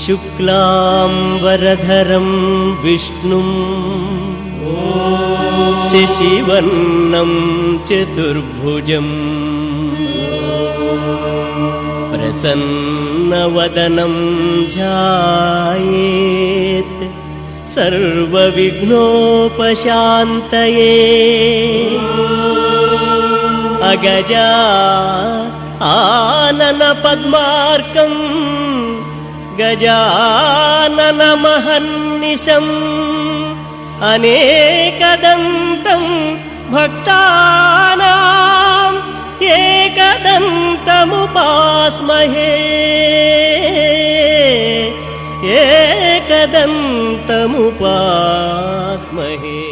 शुक्लांबरधरं विष्णुं शशिवर्णं चतुर्भुजं प्रसन्नवदनं ध्यायेत् सर्वविघ्नोपशान्तये। अगजा आनन पद्मार्कं गजाननमहर्निशम् अनेकदन्तं भक्तानां एकदन्तमुपास्महे एकदन्तमुपास्महे।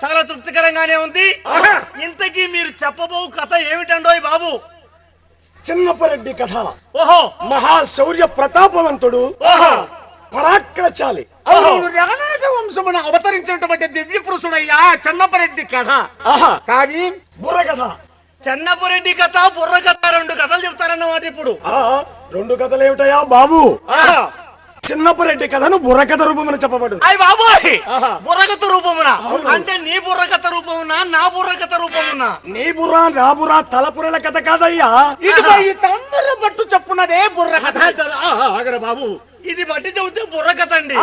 చాలా తృప్తికరంగానే ఉంది. ఇంతకీ మీరు చెప్పబోవు కథ ఏమిటండోయ్ బాబు? చిన్నపరెడ్డి కథ. ఓహో, మహాశౌర్య ప్రతాపవంతుడు, పరాక్రమశాలి, రఘునాథ వంశమున అవతరించినటువంటి దివ్య పురుషుడయ్యా చిన్నపరెడ్డి కథ. కానీ బుర్ర కథ. చిన్నపరెడ్డి కథ, బుర్ర కథ, రెండు కథలు చెప్తారన్నమాట. ఇప్పుడు రెండు కథలు ఏమిటయా బాబు? చిన్నపరెడ్డి కథను బుర్రకథ రూపమున చెప్పబడు. అయ్య బాబోయ్, బుర్రకథ రూపమున అంటే నీ బుర్రకథ రూపమున, నా బుర్రకథ రూపమున? నీ బుర్ర నా బుర్ర తలపురల కథ కాదయ్యా. తొందర బట్టు చెప్పున్నదే బుర్రకథ అంటారు బాబు. ఇది బట్టి చెబితే బుర్రకథ అండి.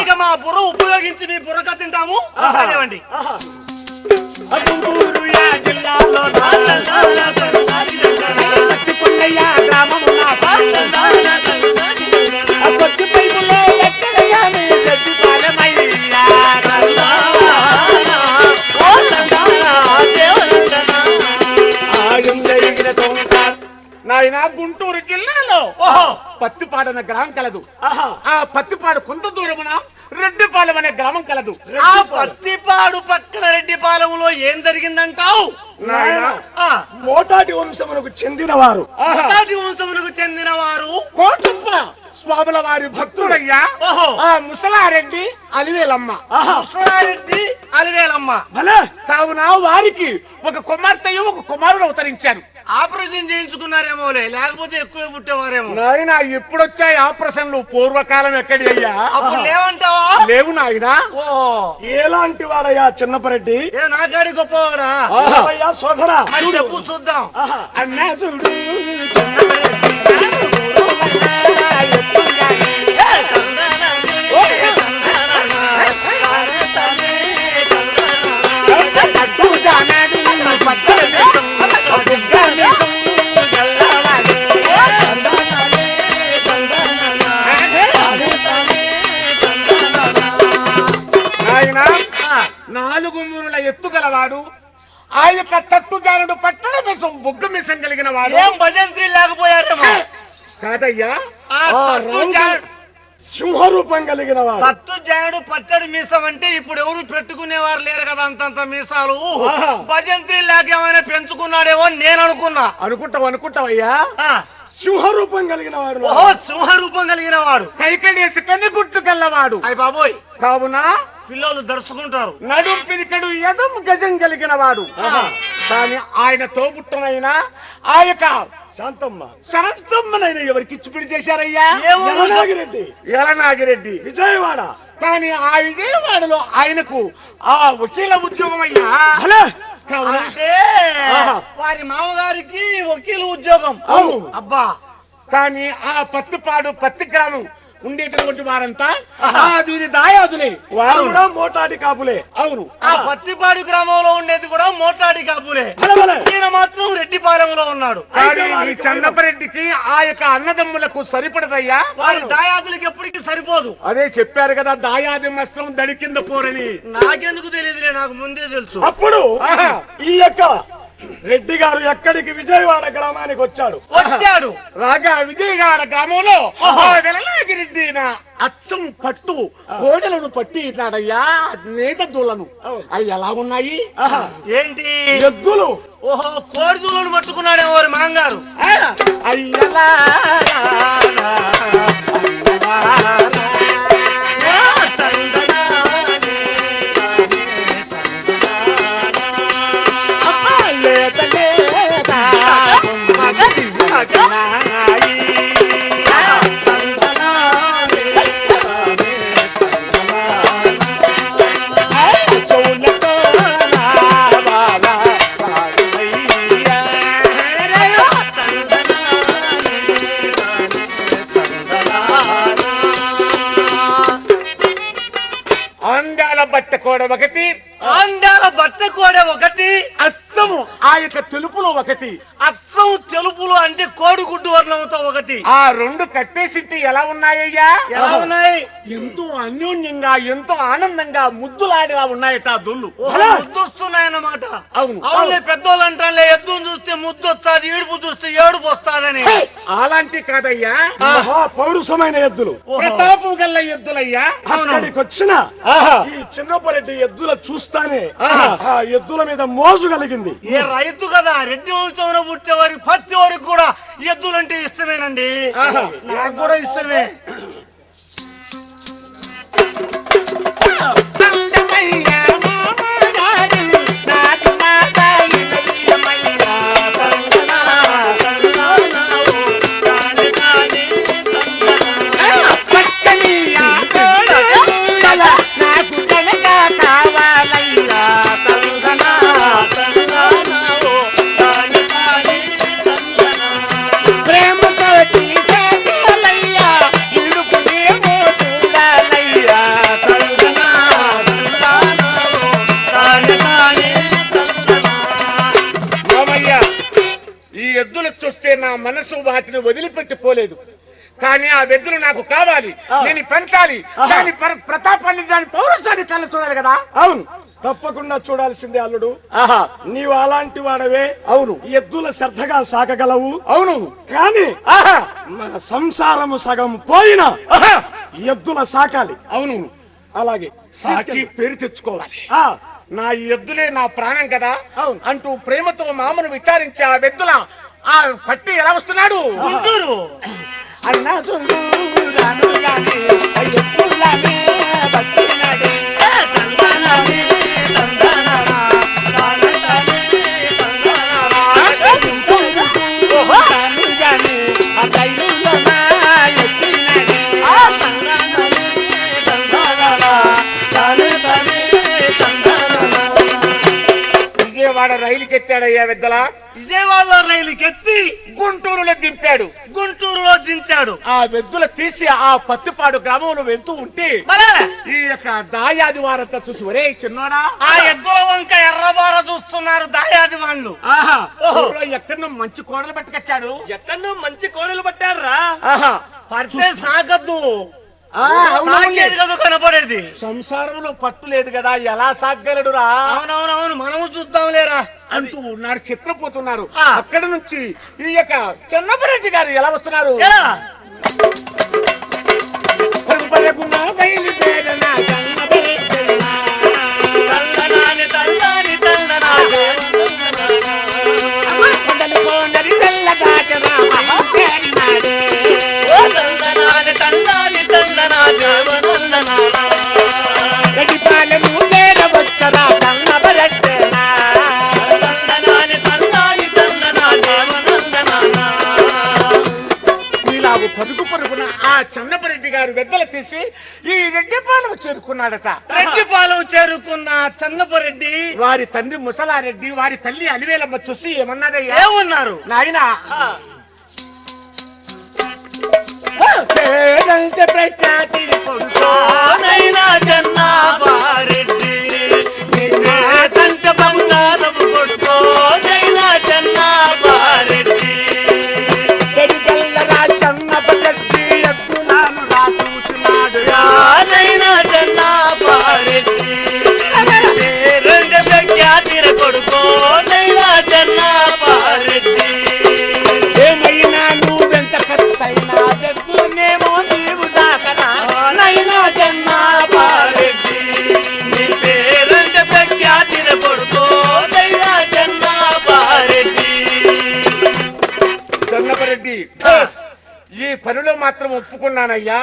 ఇక మా బుర్ర ఉపయోగించి మీ బుర్రకథ తింటాము. అదేవండి. జిల్లాలో నాయన గుంటూరు జిల్లాలో పత్తిపాడు అనే గ్రామం కలదు. ఆ పత్తిపాడు కొంత దూరమున రెడ్డిపాలెం అనే గ్రామం కలదు. ఆ పత్తిపాడు పక్కన రెడ్డిపాలెంలో ఏం జరిగిందంటావు? మోటాటి వంశమునకు చెందినవారు కోటప్ప స్వాముల వారి భక్తుడయ్యా ఆ ముసలారెడ్డి అలివేలమ్మ. కావున వారికి ఒక కుమార్తెయు ఒక కుమారుడు అవతరించారు. ఆపరేషన్ చేయించుకున్నారేమోలే, లేకపోతే ఎక్కువ పుట్టేవారేమో. నాయన ఎప్పుడొచ్చాయి ఆపరేషన్లు? పూర్వకాలం ఎక్కడి అయ్యా? అప్పుడు లేవంటావా? లేవు నాయనా. ఓ ఎలాంటి వాడయ్యా చిన్నపరెడ్డి? ఏ నాకాడి గొప్పవాడా? అయ్యా సోదరా మరి చెప్పు చూద్దాం. అన్నా చూడు ఆయన 4 మూరల ఎత్తు గలవాడు, ఆ యొక్క తట్టుజానుడు పట్టణ మిసం బుగ్గ మిసం కలిగిన వాడు. ఏం భజంత్రి లేకపోయారేమో కాదయ్యా, సింహరూపం కలిగిన వాడు. తట్టు జానుడు పట్టడి మీసం అంటే ఇప్పుడు ఎవరు పెట్టుకునేవారు లేరు కదా అంతంత మీసాలు. భజంత్రి లేక ఏమైనా పెంచుకున్నాడేమో నేను అనుకుంటావయ్యా. సింహరూపం కలిగిన వాడు. ఓహో, సింహరూపం కలిగిన వాడు, కైకడేసి కన్ను గుట్టు కల్లవాడు. అయ్య బాబోయ్, కావున పిల్లలు దర్శకుంటారు. నడుం పిరికడు యదం గజం కలిగిన వాడు. కానీ ఆయన తోబుట్టనైనా ఆ యొక్క శాంతమ్మనైనా ఎవరికి ఇచ్చిపిడి చేశారయ్యా? ఎలనాగిరెడ్డి విజయవాడ. కానీ ఆ విజయవాడలో ఆయనకు ఆ వకీల ఉద్యోగం అయ్యా. అంటే వారి మామగారికి వకీలు ఉద్యోగం. అబ్బా, కానీ ఆ పత్తి గ్రామం ఉండేటటువంటి వారంతా వీరి దాయాదులే, వారు కూడా మోటాడి కాపులే. అవును, ఆ పత్తిపాడు గ్రామంలో ఉండేది కూడా మోటాడి కాపులే. ఈయన మాత్రం రెడ్డిపాలెంలో ఉన్నాడు. కానీ ఈ చందపరెడ్డికి ఆ యొక్క అన్నదమ్ములకు సరిపడదయ్యా. వారి దాయాదులకి ఎప్పటికీ సరిపోదు. అదే చెప్పారు కదా, దాయాది మస్త్రం దడి కింద పోరని. నాకెందుకు తెలియదులే, నాకు ముందే తెలుసు. అప్పుడు ఈ యొక్క రెడ్డి గారు ఎక్కడికి? విజయవాడ గ్రామానికి వచ్చాడు. రాగా విజయవాడ గ్రామంలో వెలనాగిరెడ్డి అచ్చం పట్టు కోడలను పట్టి ఇట్లాడయ్యా నేత దూలను. అవి ఎలా ఉన్నాయి? ఏంటి ఎద్దులు? ఓహో, కోడి దూలను పట్టుకున్నాడే వారి మాంగారు. అయ్యలా అందాల బట్ట కోడ ఒకటి, అచ్చము ఆ యొక్క తెలుపులో ఒకటి. అచ్చం తెలుపులు అంటే కోడిగుడ్డు వర్ణంతో ఒకటి. ఆ రెండు కట్టేసింటి ఎలా ఉన్నాయ్యా? ఎలా ఉన్నాయి? ఎంతో అన్యోన్యంగా, ఎంతో ఆనందంగా ముద్దులాడిగా ఉన్నాయట ఆ దొల్లు. ముద్దొస్తున్నాయన్నమాట. అవును, అవునులే, పెద్దోళ్ళు అంటారులే, ఎద్దును చూస్తే ముద్దు వస్తాది, ఏడుపు చూస్తే ఏడుపు వస్తాదని. అలాంటి కాదయ్యా, పౌరుషమైన ఎద్దులు, ప్రతాపం గల్ల ఎద్దులయ్యా. అక్కడికి వచ్చిన ఈ చిన్నపరెడ్డి ఎద్దుల చూస్తానే ఆ ఎద్దుల మీద మోజు కలిగింది. ఏ రైతు కదా, రెడ్డి వంశంలో పుట్టేవారికి ప్రతి వారికి కూడా ఎద్దులంటే ఇష్టమేనండి. నాకు కూడా ఇష్టమే. చూస్తే నా మనసు వాటిని వదిలిపెట్టిపోలేదు. కానీ ఆ వెద్దులు నాకు కావాలి, నేను పెంచాలి. దాని ప్రతాపాన్ని, దాని పౌరుషాన్ని కళ్ళ చూడాలి కదా. అవును, తప్పకుండా చూడాల్సిందే అల్లుడు. నీవు అలాంటి వాడవే. అవును, ఎద్దుల శ్రద్ధగా సాకగలవు. అవును, కానీ మన సంసారము సగం పోయిన ఎద్దుల సాకాలి. అవును, అలాగే సాకి పేరు తెచ్చుకోవాలి. నా ఎద్దులే నా ప్రాణం కదా అంటూ ప్రేమతో మామను విచారించి ఆ వెద్దుల ఆ పట్టి ఎలా వస్తున్నాడు? గుంటూరు అన్నా తెచ్చాడయ్యా పెద్దల? విజయవాడలో రైలుకెత్తి గుంటూరులో దింపాడు. గుంటూరులో దించాడు. ఆ వెద్దుల తీసి ఆ పత్తిపాడు గ్రామంలో వెళ్తూ ఉంటే మరే ఈ యొక్క దాయాది వారంతా చూసి, ఒరే చిన్నోడా, ఆ ఎద్దుల వంక ఎర్రబార చూస్తున్నారు దాయాది వాళ్ళు. ఆహా ఎక్కడో మంచి కోడలు పట్టుకొచ్చాడు. ఎక్కడో మంచి కోడలు పట్టారా? ఆహా పడితే సాగద్దు, అవునవునులే. సాగేది కదా కనపడేది. సంసారంలో పట్టు లేదు కదా, ఎలా సాగలడురా అవునవునవును, మనము చూద్దాం లేరా అంటూ ఉన్నారు, చిత్రపోతున్నారు. ఆ. అక్కడ నుంచి ఈ యొక్క చెన్నపరెడ్డి గారు ఎలా వస్తున్నారు? ఎలా? పరుగుపరుగునా బయలుదేరనా చెన్నపరెడ్డన్నా. తందనాని తందాని తందనాని కొండలు కోనరి తెల్లగాటనా మహాపేరినాడే. తందనాని తందాని తందనాని గడిపాలెము చేరవచ్చరా చెన్నపరెడ్డన్నా. తందనాని తందాని తందనాని ఇలాగ పరుగు పరుగున ఆ చెన్నపరెడ్డి గారు వెద్దలు తీసి ఈ రెడ్డిపాలెం చేరుకున్నాడట. రెడ్డిపాలెం చేరుకున్న చెన్నపరెడ్డి వారి తండ్రి ముసలారెడ్డి, వారి తల్లి అలివేలమ్మ చూసి ఏమన్నదయ్యా? ఏమన్నారు? నాయనా పేరంటే ప్రఖ్యాతి కొడుకో, నైనా చెన్నారెడ్డి కంట బంగారపు కొడుకో నైనా చెన్నారెడ్డి గడిగల్లరా చెన్నపరెడ్డి ఎద్దులను రాసూచున్నాడు. నైనా చెన్నారెడ్డి రెండు ప్రఖ్యాతిర కొడుకో నైనా చెన్నారెడ్డి ఏమైనా నువ్వెంత ఖర్చైనా ఎద్దులనేమో నీవు దాకరా నైనా చెన్నపరెడ్డి. రెండు ప్రఖ్యాతిర కొడుకో నైనా చెన్నారెడ్డి చెన్నపరెడ్డి ఈ పనిలో మాత్రం ఒప్పుకున్నానయ్యా.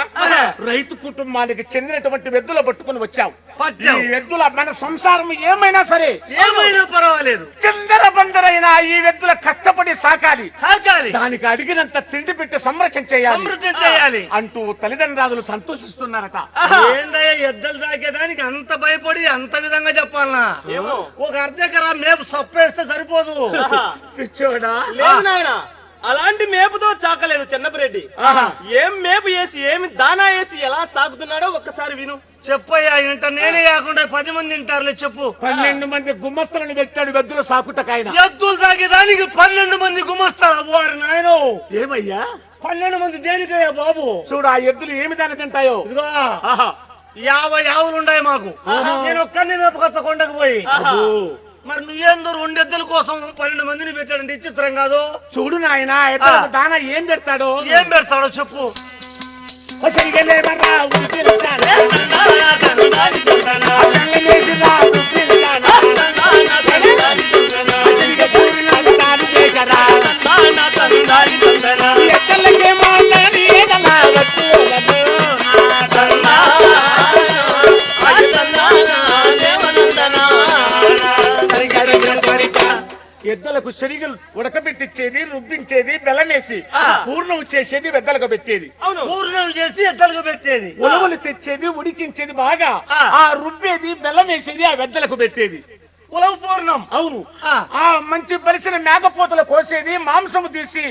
రైతు కుటుంబానికి చెందినటువంటి వెద్దుల పట్టుకుని వచ్చావు. పట్టావు. ఈ వెద్దుల మన సంసారం ఏమైనా సరే, ఏమైనా పర్వాలేదు, చిందర బందరైనా ఈ వెద్దుల కష్టపడి సాకాలి, సాకాలి, దానికి అడిగినంత తిండి పెట్టి సంరక్షణ చేయాలి సమృద్ధి చేయాలి అంటూ తల్లిదండ్రులు సంతోషిస్తున్నారట. ఏందయ్యా ఎద్దలు తాకేదానికి అంత భయపడి అంత విధంగా చెప్పాలనా? ఒక అర్ధ ఎకరా మేపు సప్పేస్తే సరిపోదు. పిచ్చోడా, లేదు నాయన, అలాంటి మేపుతో చాకలేదు చెన్నపరెడ్డి. ఏం మేపు వేసి ఏమి దానా వేసి ఎలా సాగుతున్నాడో ఒక్కసారి విను. చెప్పయ్యా, ఇంట నేనే కాకుండా 10 మంది వింటారులే చెప్పు. 12 మంది గుమ్మస్తులను పెట్టాడు వెద్దుల సాకుటకాయన. ఎద్దులు తాకేదానికి 12 మంది గుమస్తారు. వారి నాయనో, ఏమయ్యా 12 మంది దేనికయ్యా బాబు? చూడు ఆ ఎద్దులు ఏమి దాని తింటాయో. ఇదిగో ఆహా 50 ఆవులు ఉన్నాయి మాకు. నేను ఒక్కరిని మేపకొచ్చ కొండకు పోయి. మరి నువ్వేందరూ 2 ఎద్దుల కోసం 12 మందిని పెట్టాడంటే విచిత్రం కాదు? చూడు నాయన ఎద్దులకు దానా ఏం పెడతాడో. ఏం పెడతాడో చెప్పు. ఎద్దులకు శనిగలు ఉడకబెట్టించేది, రుబ్బించేది, బెల్లమేసి పూర్ణం చేసేది వెద్దలకు పెట్టేది. పూర్ణం చేసి ఎద్దలకు పెట్టేది. ఉలవలు తెచ్చేది, ఉడికించేది, బాగా ఆ రుబ్బేది, బెల్లం వేసేది, ఆ వెద్దలకు పెట్టేది. ఉలవ పూర్ణం. అవును. ఆ మంచి పరిచిన మేకపోతలు కోసేది, మాంసము తీసి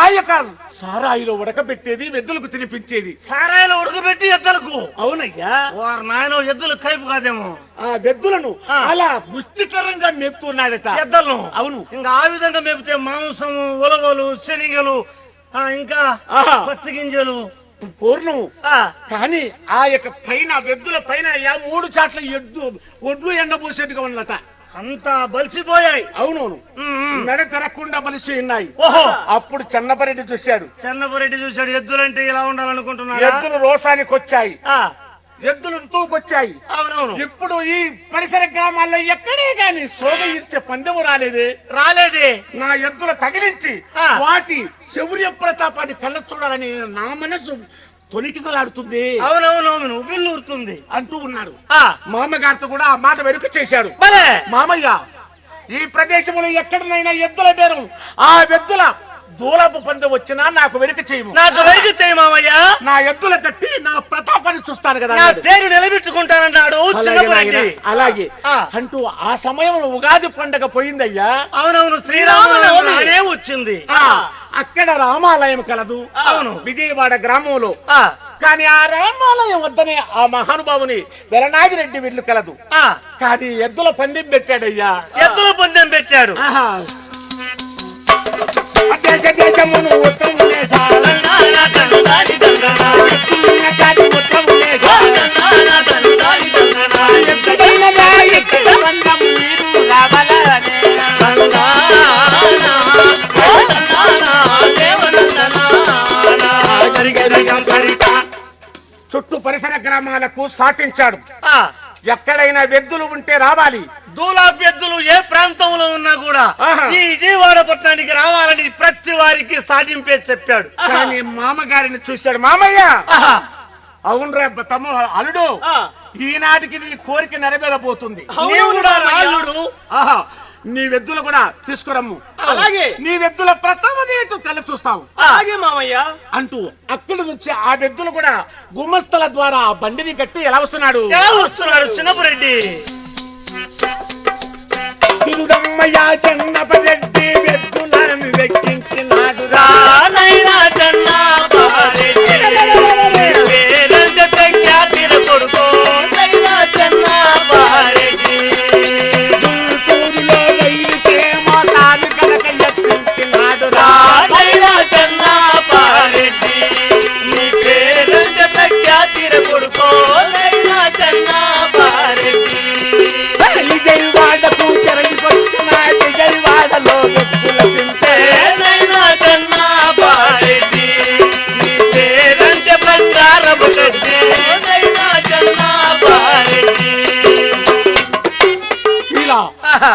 ఆ యొక్క సారాయిలో ఉడకబెట్టేది, వెద్దులకు తినిపించేది. సారాయిలో ఉడకబెట్టి ఎద్దలకు. అవునయ్యా. వారు నాయన ఎద్దులు కైపు కాదేమో. ఆ వెద్దులను అలా పుష్టికరంగా మేపుతున్నాడట ఎద్దలను. అవును. ఇంకా ఆ విధంగా మేపితే మాంసము, ఉలవలు, శనిగలు, ఇంకా పత్తి గింజలు, పూర్ణం. ఆ కానీ ఆ యొక్క పైన వెద్దుల పైన 3 చాట్ల ఒడ్లు ఎండబూసేట్టుగా ఉన్నట. అంతా బలిసిపోయాయి. అవునవును. మెడ తెరకుండా బలిసి ఉన్నాయి. ఓహో. అప్పుడు చెన్నపరెడ్డి చూశాడు. చెన్నపరెడ్డి చూశాడు, ఎద్దులంటే ఇలా ఉండాలనుకుంటున్నాడు. ఎద్దులు రోసానికి వచ్చాయి, ఆ ఎద్దులు తూకొచ్చాయి. అవునవును. ఇప్పుడు ఈ పరిసర గ్రామాల్లో ఎక్కడే గాని సోగ ఇచ్చే పందెము రాలేదే. నా ఎద్దుల తగిలించి వాటి శౌర్య ప్రతాపాన్ని కళ్ళ చూడాలని నా మనసు తొనికిసలాడుతుంది. అవునవునవును, ఉవ్విళ్ళూరుతుంది అంటూ ఉన్నాడు. మామగారితో కూడా ఆ మాట వెనుక చేశాడు. మామయ్య, ఈ ప్రదేశంలో ఎక్కడనైనా ఎద్దుల బేరం, ఆ ఎద్దుల దూలపు పందెం వచ్చినా నాకు వెనుక చేయము. నాకు వెనుక చేయి మామయ్య. నా ఎద్దుల కట్టి నా ప్రతాపాన్ని చూస్తాను కదా. నా పేరు నిలబెట్టుకుంటానన్నాడు చిన్నపరెడ్డి. అలాగే అంటూ ఆ సమయం ఉగాది పండగ పోయిందయ్యా. అవునవును, శ్రీరామనవమి వచ్చింది. అక్కడ రామాలయం కలదు. అవును, విజయవాడ గ్రామంలో. కానీ ఆ రామాలయం వద్దనే ఆ మహానుభావుని వెలనాగిరెడ్డి విల్లు కలదు. కానీ ఎద్దుల పందెం పెట్టాడయ్యా. ఎద్దుల పందెం పెట్టాడు. దేశ దేశమును చుట్టూ పరిసర గ్రామాలకు సాటించాడు. ఎక్కడైనా ఎద్దులు ఉంటే రావాలి. దూలాపు ఎద్దులు ఏ ప్రాంతంలో ఉన్నా కూడా ఈ విజయవాడ పట్టణానికి రావాలని ప్రతి వారికి సాటింపే చెప్పాడు. కానీ మామగారిని చూశాడు. మామయ్య, అవునరా తమ్ము అల్లుడు, ఈనాటికి నీ కోరిక నెరవేరబోతుంది. నీ వెద్దులు కూడా తీసుకురమ్ము. అలాగే నీ వెద్దుల ప్రథమనేటు కళ్ళ చూస్తావు. అలాగే మామయ్య అంటూ అక్కడి నుంచి ఆ వెద్దులు కూడా గుమస్తల ద్వారా ఆ బండిని కట్టి ఎలా వస్తున్నాడు చిన్నపరెడ్డి. తిరుడమ్మయ్య చిన్నపరెడ్డి వెద్దులను వెక్కించినాడు. విజయవాడకు చెరగికొచ్చిన విజయవాడలో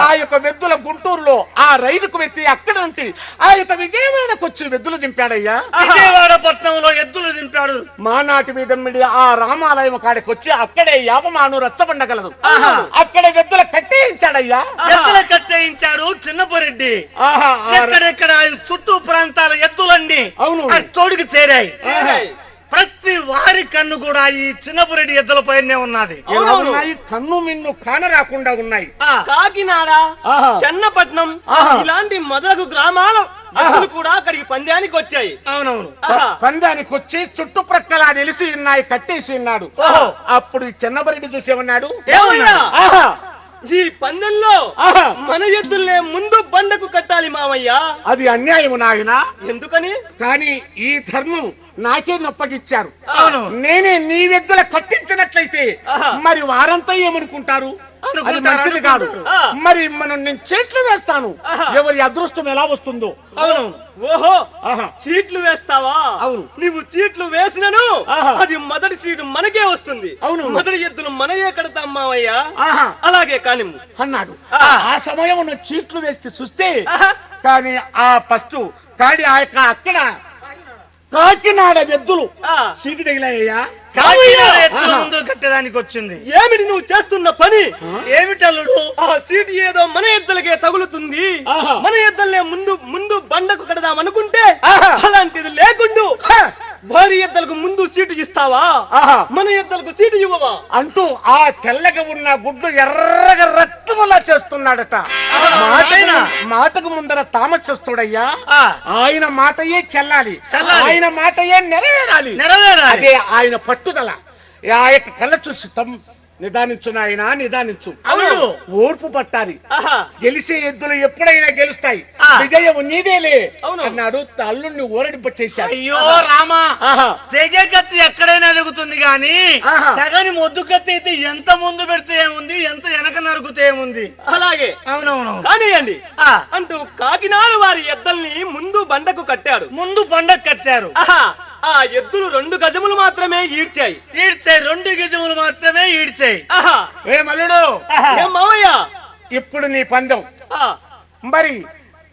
ఆ యొక్క వెద్దుల గుంటూరులో ఆ రైలుకు వెత్తి అక్కడ నుండి ఆ యొక్క విజయవాడకు వచ్చి వెద్దులు దింపాడయ్యా. విజయవాడ పట్టణంలో ఎద్దులు దింపాడు. మానాటి మీద ఆ రామాలయం కాడికి వచ్చి అక్కడే యావమాను రచ్చబండగలదు. అక్కడ వెద్దుల కట్టేయించాడయ్యా. ఎద్దుల కట్టేయించాడు చిన్నపరెడ్డి. ఎక్కడెక్కడ చుట్టూ ప్రాంతాల ఎద్దులన్నీ తోడికి చేరాయి. ప్రతి వారి కన్ను కూడా ఈ చిన్నపరెడ్డి ఎద్దుల పైనే ఉన్నది. కన్ను మిన్ను కానరాకుండా ఉన్నాయి. కాకినాడ, చెన్నపట్నం ఇలాంటి మొదలగు గ్రామాల కూడా అక్కడికి పందానికి వచ్చాయి. అవునవును, పందానికి వచ్చి చుట్టుప్రక్కల నిలిచి ఉన్నాయి, కట్టేసి ఉన్నాడు. అప్పుడు చిన్నపరెడ్డి చూసేమన్నాడు, ఈ పందెంలో మన ఎద్దుల్నే ముందు బండకు కట్టాలి మామయ్య. అది అన్యాయం నాయన. ఎందుకని? కానీ ఈ ధర్మం నాకే నప్పగిచ్చారు. నేనే నీ ఎద్దుల కట్టించినట్లయితే మరి వారంతా ఏమనుకుంటారు? అది మంచిది కాదు. మరి మనం నేను చీట్లు వేస్తాను, ఎవరి అదృష్టం ఎలా వస్తుందో. ఓహో, చీట్లు వేస్తావా? అవును. నువ్వు చీట్లు వేసినను అది మొదటి సీటు మనకే వస్తుంది. అవును, మొదటి ఎద్దులు మనకే కడతాం మామయ్య. అలాగే కాని అన్నాడు. ఆ సమయం చీట్లు వేస్తే చూస్తే కానీ ఆ ఫస్ట్ కాడి ఆ యొక్క అక్కడ కాకినాడ ఎద్దులు సీటు తగిలాయ్యా. ముందు కట్టడానికి వచ్చింది. ఏమిటి నువ్వు చేస్తున్న పని? ఏమిటల్లుడు? ఆ సీటు ఏదో మన ఎద్దులకే తగులుతుంది. మన ఎద్దులనే ముందు ముందు బండకు కడదాం అనుకుంటే అలాంటిది లేకుండా భారీ ఎద్దులకు ముందు సీటు ఇస్తావా? మన ఎద్దులకు సీటు ఇవ్వవా? అంటూ ఆ తెల్లగా ఉన్న గుడ్డు ఎర్రగా రక్తములా చేస్తున్నాడట. మాటకు ముందర తామసిస్తుడయ్యా. ఆయన మాటయే చెల్లాలి, ఆయన మాటయే నెరవేరాలి. అదే ఆయన పట్టుదల. ఆ యొక్క కళ్ళ చూసి నిదానించు నాయన, నిదానించు. ఓర్పు పట్టాలి. గెలిచే ఎద్దులు ఎప్పుడైనా గెలుస్తాయి. విజయం నీదేలే అన్నాడు. అల్లుడిని ఊరడింపచేశాడు. అయ్యో రామా, తెగే కత్తి ఎక్కడైనా ఎదుగుతుంది గాని తెగని మొద్దు కత్తి అయితే ఎంత ముందు పెడితే ఏముంది, ఎంత వెనక నరుకుతే ఏముంది. అలాగే అవునవును కానియండి అంటూ కాకినాడ వారి ఎద్దల్ని ముందు బండకు కట్టాడు. ముందు బండకు కట్టారు. ఆ ఎద్దులు 2 గజములు మాత్రమే ఈడ్చాయి. 2 గజములు మాత్రమే ఈడ్చాయి. ఏ మల్లుడు, ఏం మావయ్య, ఇప్పుడు నీ పందెం మరి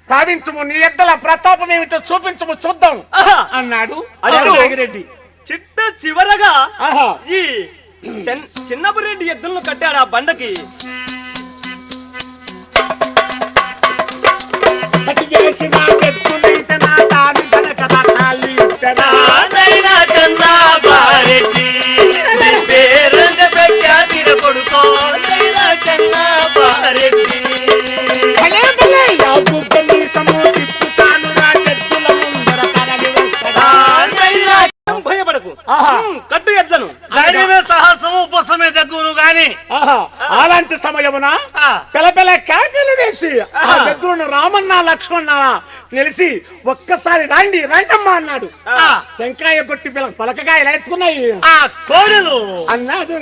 కావించుము. నీ ఎద్దల ప్రతాపం ఏమిటో చూపించము, చూద్దాం అన్నాడు రెడ్డి. చిట్ట చివరగా ఈ చిన్నపరెడ్డి ఎద్దులను కట్టాడు ఆ బండకి. చేసిన ఎద్దులైతే నా కట్టు ఎడ్లను ధైర్యమే సాహసము ఉపశమే జగ్గును గాని అలాంటి సమయమున పిలపిల కేకలు వేసి ఆ ఎద్దులను రామన్న లక్ష్మణ తెలిసి ఒక్కసారి రండి రండమ్మా అన్నాడు. టెంకాయ కొట్టి పలకగా ఇలా ఎత్తుకున్నాయి ఆ కోడలు అన్నాడు.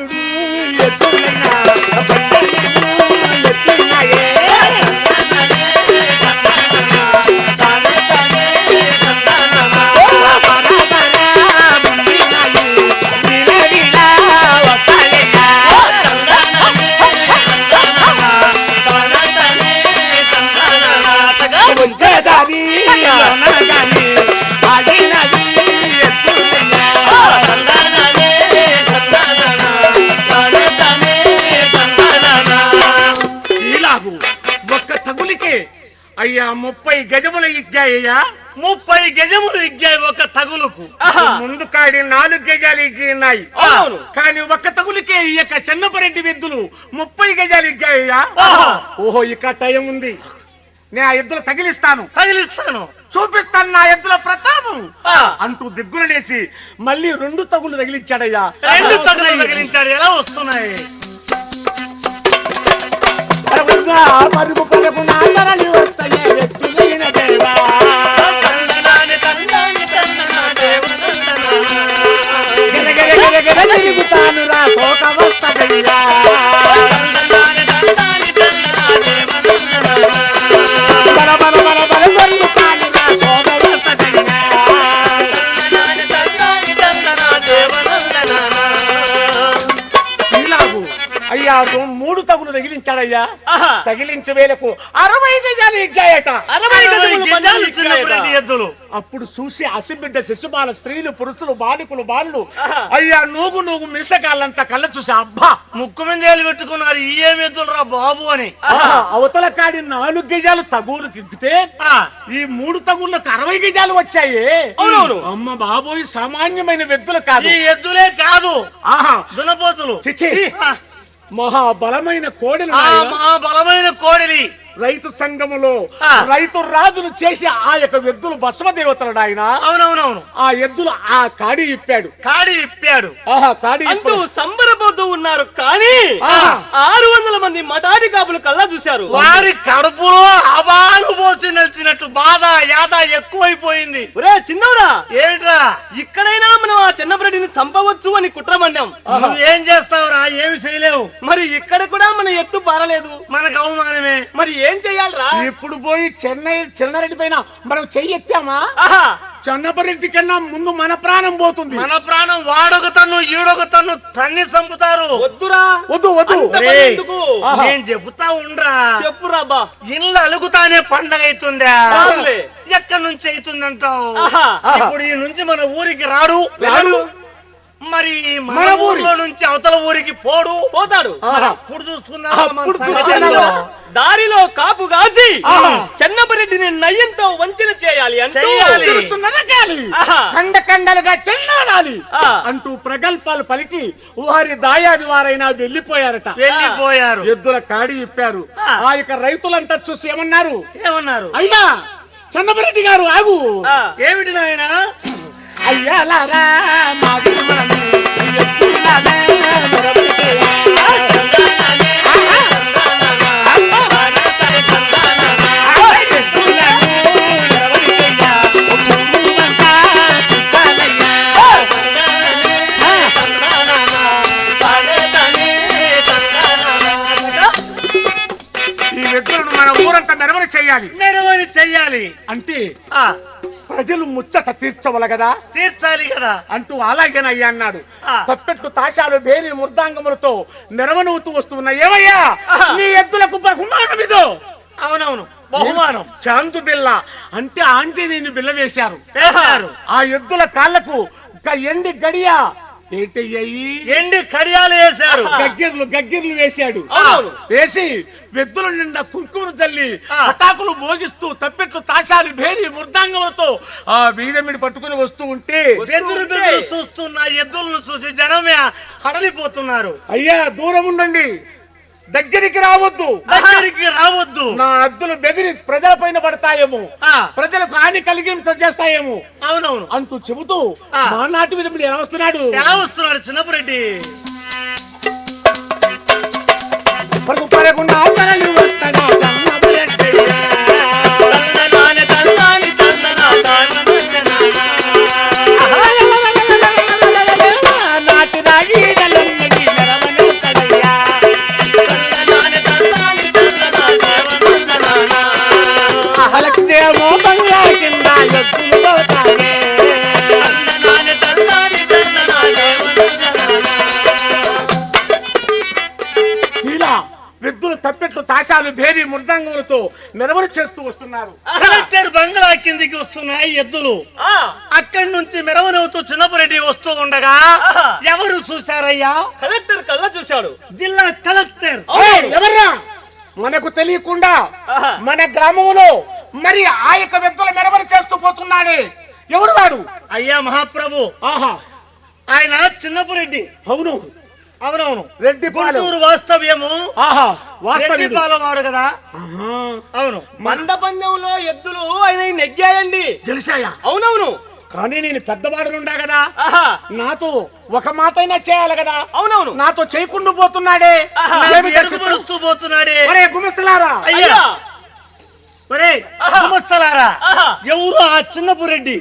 ఒక్క తగులికే అయ్యా 30 గజములు ఇగ్గాయ్యా. 30 గజములు ఇగ్గాయి ఒక తగులుకు. ముందు కాడి 4 గజాలు ఇగ్గినాయి కానీ ఒక్క తగులికే ఈ యొక్క చిన్నపరెడ్డి ఎద్దులు 30 గజాలు ఇగ్గాయ్యా. ఓహో ఇక టైం ఉంది, నేను ఆ ఎద్దులు తగిలిస్తాను చూపిస్తాను నా ఎద్దుల ప్రతాపం అంటూ దిగ్గులు లేసి మళ్ళీ 2 తగులు తగిలించాడయ్యా. 2 తగులు తగిలించాడు. ఎలా వస్తున్నాయి? పరుగు పరుగు నాగరలి వస్తాయే వ్యక్తులైన దేవా. తిరుగుతాను రా శోక వస్తయ్యా. బల బల బల బల జరుగుతాను రా శోక వస్తయ్యా. ఇలాగు అయ్యా 3 తగులు తగిలించాడయ్యా. తగిలించే వేలకు 60 గజాలు ఎగ్గాయట. 60 చిన్నపరెడ్డి ఎద్దులు. అప్పుడు చూసి అసిబిడ్డ శిశుబాల స్త్రీలు పురుషులు బాలికులు బాలులు అయ్యా నూగు మిసకాళ్ళంతా కళ్ళ చూసి అబ్బా ముక్కు మీద పెట్టుకున్నారు. ఈ ఏమి ఎద్దులు రా బాబు అని. అవతల కాడి 4 గజాలు తగులు తిప్పితే ఈ 3 తగుళ్ళకు 60 గజాలు వచ్చాయి. అమ్మ బాబోయ్ సామాన్యమైన వ్యక్తులు కాదు, ఈ ఎద్దులే కాదు దునపోతులు. మహాబలమైన కోడెలు, మహాబలమైన కోడలి. రైతు సంఘములో రైతు రాజును చేసి ఆ యొక్క ఎద్దులు బసవ దేవతలు ఆయన. అవునవునవును. ఆ ఎద్దులు ఆ కాడి ఇప్పాడు. కాడి అంటూ సంబరపోతూ ఉన్నారు. కానీ 600 మంది మటాడి కాపులు కల్లా చూశారు. వారి కడుపులో అబాలు పోసి నలిచినట్టు బాధ యాద ఎక్కువైపోయింది. ఒరే చిన్నవరా, ఏంట్రా ఇక్కడైనా మనం ఆ చిన్నపరెడ్డిని చంపవచ్చు అని కుట్రమన్నాం. ఏం చేస్తావురా? ఏమి చేయలేవు. మరి ఇక్కడ కూడా మన ఎత్తు పారలేదు, మనకు అవమానమే. మరి ఏం చెయ్యాలరా? ఇప్పుడు పోయి చిన్నారెడ్డి పైన మనం చెయ్యెత్తామా చిన్నపరెడ్డి కన్నా ముందు మన ప్రాణం పోతుంది. మన ప్రాణం వాడొక తన్ను ఈడొక తన్ను తన్ని చంపుతారు. వద్దురా, వద్దు. నేను చెబుతా ఉండ్రా. చెప్పురా బా. ఇల్లు అలుగుతానే పండగ అవుతుందా? ఎక్కడి నుంచి అవుతుందంటావు? ఇప్పుడు ఈ నుంచి మన ఊరికి రాడు. మరి మన ఊర్లో నుంచి అవతల ఊరికి పోతాడు. అప్పుడు చూసుకుందాం. దారిలో కాపు కాసి చెన్నపరెడ్డిని నయ్యంతో వంచన చేయాలి కండలుగా చెన్నాడాలి అంటూ ప్రగల్భాలు పలికి వారి దాయాది వారైనా వెళ్ళిపోయారు. ఎద్దుల కాడి ఇప్పారు. ఆ యొక్క రైతులంతా చూసి ఏమన్నారు? అయ్యా చెన్నపరెడ్డి గారు ఆగు. ఏమిటి నాయనా? అయ్యాలారా ఈ వ్యక్తులను మన ఊరంతా మెరవని చెయ్యాలి అంటే ప్రజలు ముచ్చట తీర్చాలి కదా అంటూ అలాగేనయ్యా అన్నాడు. తప్పెట్టు తాశాలు దేని మృదాంగములతో నెరవనవుతూ వస్తున్నా. ఏమయ్యా నీ ఎద్దులకు బహుమానం ఇదో. అవునవును, బహుమానం చాందు బిల్ల అంటే ఆంజనేయుని బిల్ల వేశారు. ఆ ఎద్దుల కాళ్లకు ఎండి గడియా ఎండి కడియాలు వేశారు. గగ్గిర్లు వేశాడు. వేసి వెద్దుల నిండా కుంకుమను చల్లి పటాకులు మోగిస్తూ తప్పెట్లు తాశాలు భేరి మృదాంగములతో ఆ వీరమిడి పట్టుకుని వస్తూ ఉంటే చూస్తున్న ఎద్దులను చూసి జనమే హడలిపోతున్నారు. అయ్యా దూరం ఉండండి, దగ్గరికి రావద్దు, దగ్గరికి రావద్దు. నా అద్దులు బెదిరి ప్రజల పైన పడతాయేమో, ప్రజలకు హాని కలిగించ చేస్తాయేమో అవునవును అంటూ చెబుతూ మా నాటి విధముడు ఎలా వస్తున్నాడు చిన్నపురెడ్డి? పరుగు పరకుండా తరలి వస్తాడా చిన్నపురెడ్డయ్యా. నాటి రాజీలన్నీ మెరవనెత్తడయ్యా. అలక్దేమో బంగ్లా కింద ఎద్దులు పోతానే. ఇలా ఎద్దులు తప్పెట్లు తాశాలు భేరి మృదంగములతో మెరవని చేస్తూ వస్తున్నారు. కలెక్టర్ బంగ్లా కిందికి వస్తున్నాయి ఎద్దులు. అక్కడి నుంచి మెరవనవుతూ చిన్నపురెడ్డి వస్తూ ఉండగా ఎవరు చూశారయ్యా? కలెక్టర్ కళ్ళ చూశాడు. జిల్లా కలెక్టర్. ఎవర్రా మనకు తెలియకుండా మన గ్రామంలో మరి ఆ యొక్క వ్యక్తుల మెరవని చేస్తూ పోతున్నాడే ఎవడు వాడు? అయ్యా మహాప్రభు, ఆహా, ఆయన చిన్నపురెడ్డి. అవును అవునవును, రెడ్డిపాలెం. గుంటూరు వాస్తవ్యము. ఆహా, వాస్తవ్యం. రెడ్డిపాలెం వాడు కదా. అవును, మండపందంలో ఎద్దులు ఆయన నెగ్గాయండి. గెలిచాయా? అవునవును. కానీ నేను పెద్దవాడునుండా కదా, ఆహా, నాతో ఒక మాట అయినా చేయాలి కదా. అవునవును. నాతో చేయకుండా పోతున్నాడే. ఏమిటో చెప్పు. ఎరుగుపరుస్తూ పోతున్నాడే. ఒరే గుమస్తలారా, అయ్యా ఒరే గుమస్తలారా, ఆహా. ఎవరు ఆ చిన్నపురెడ్డి?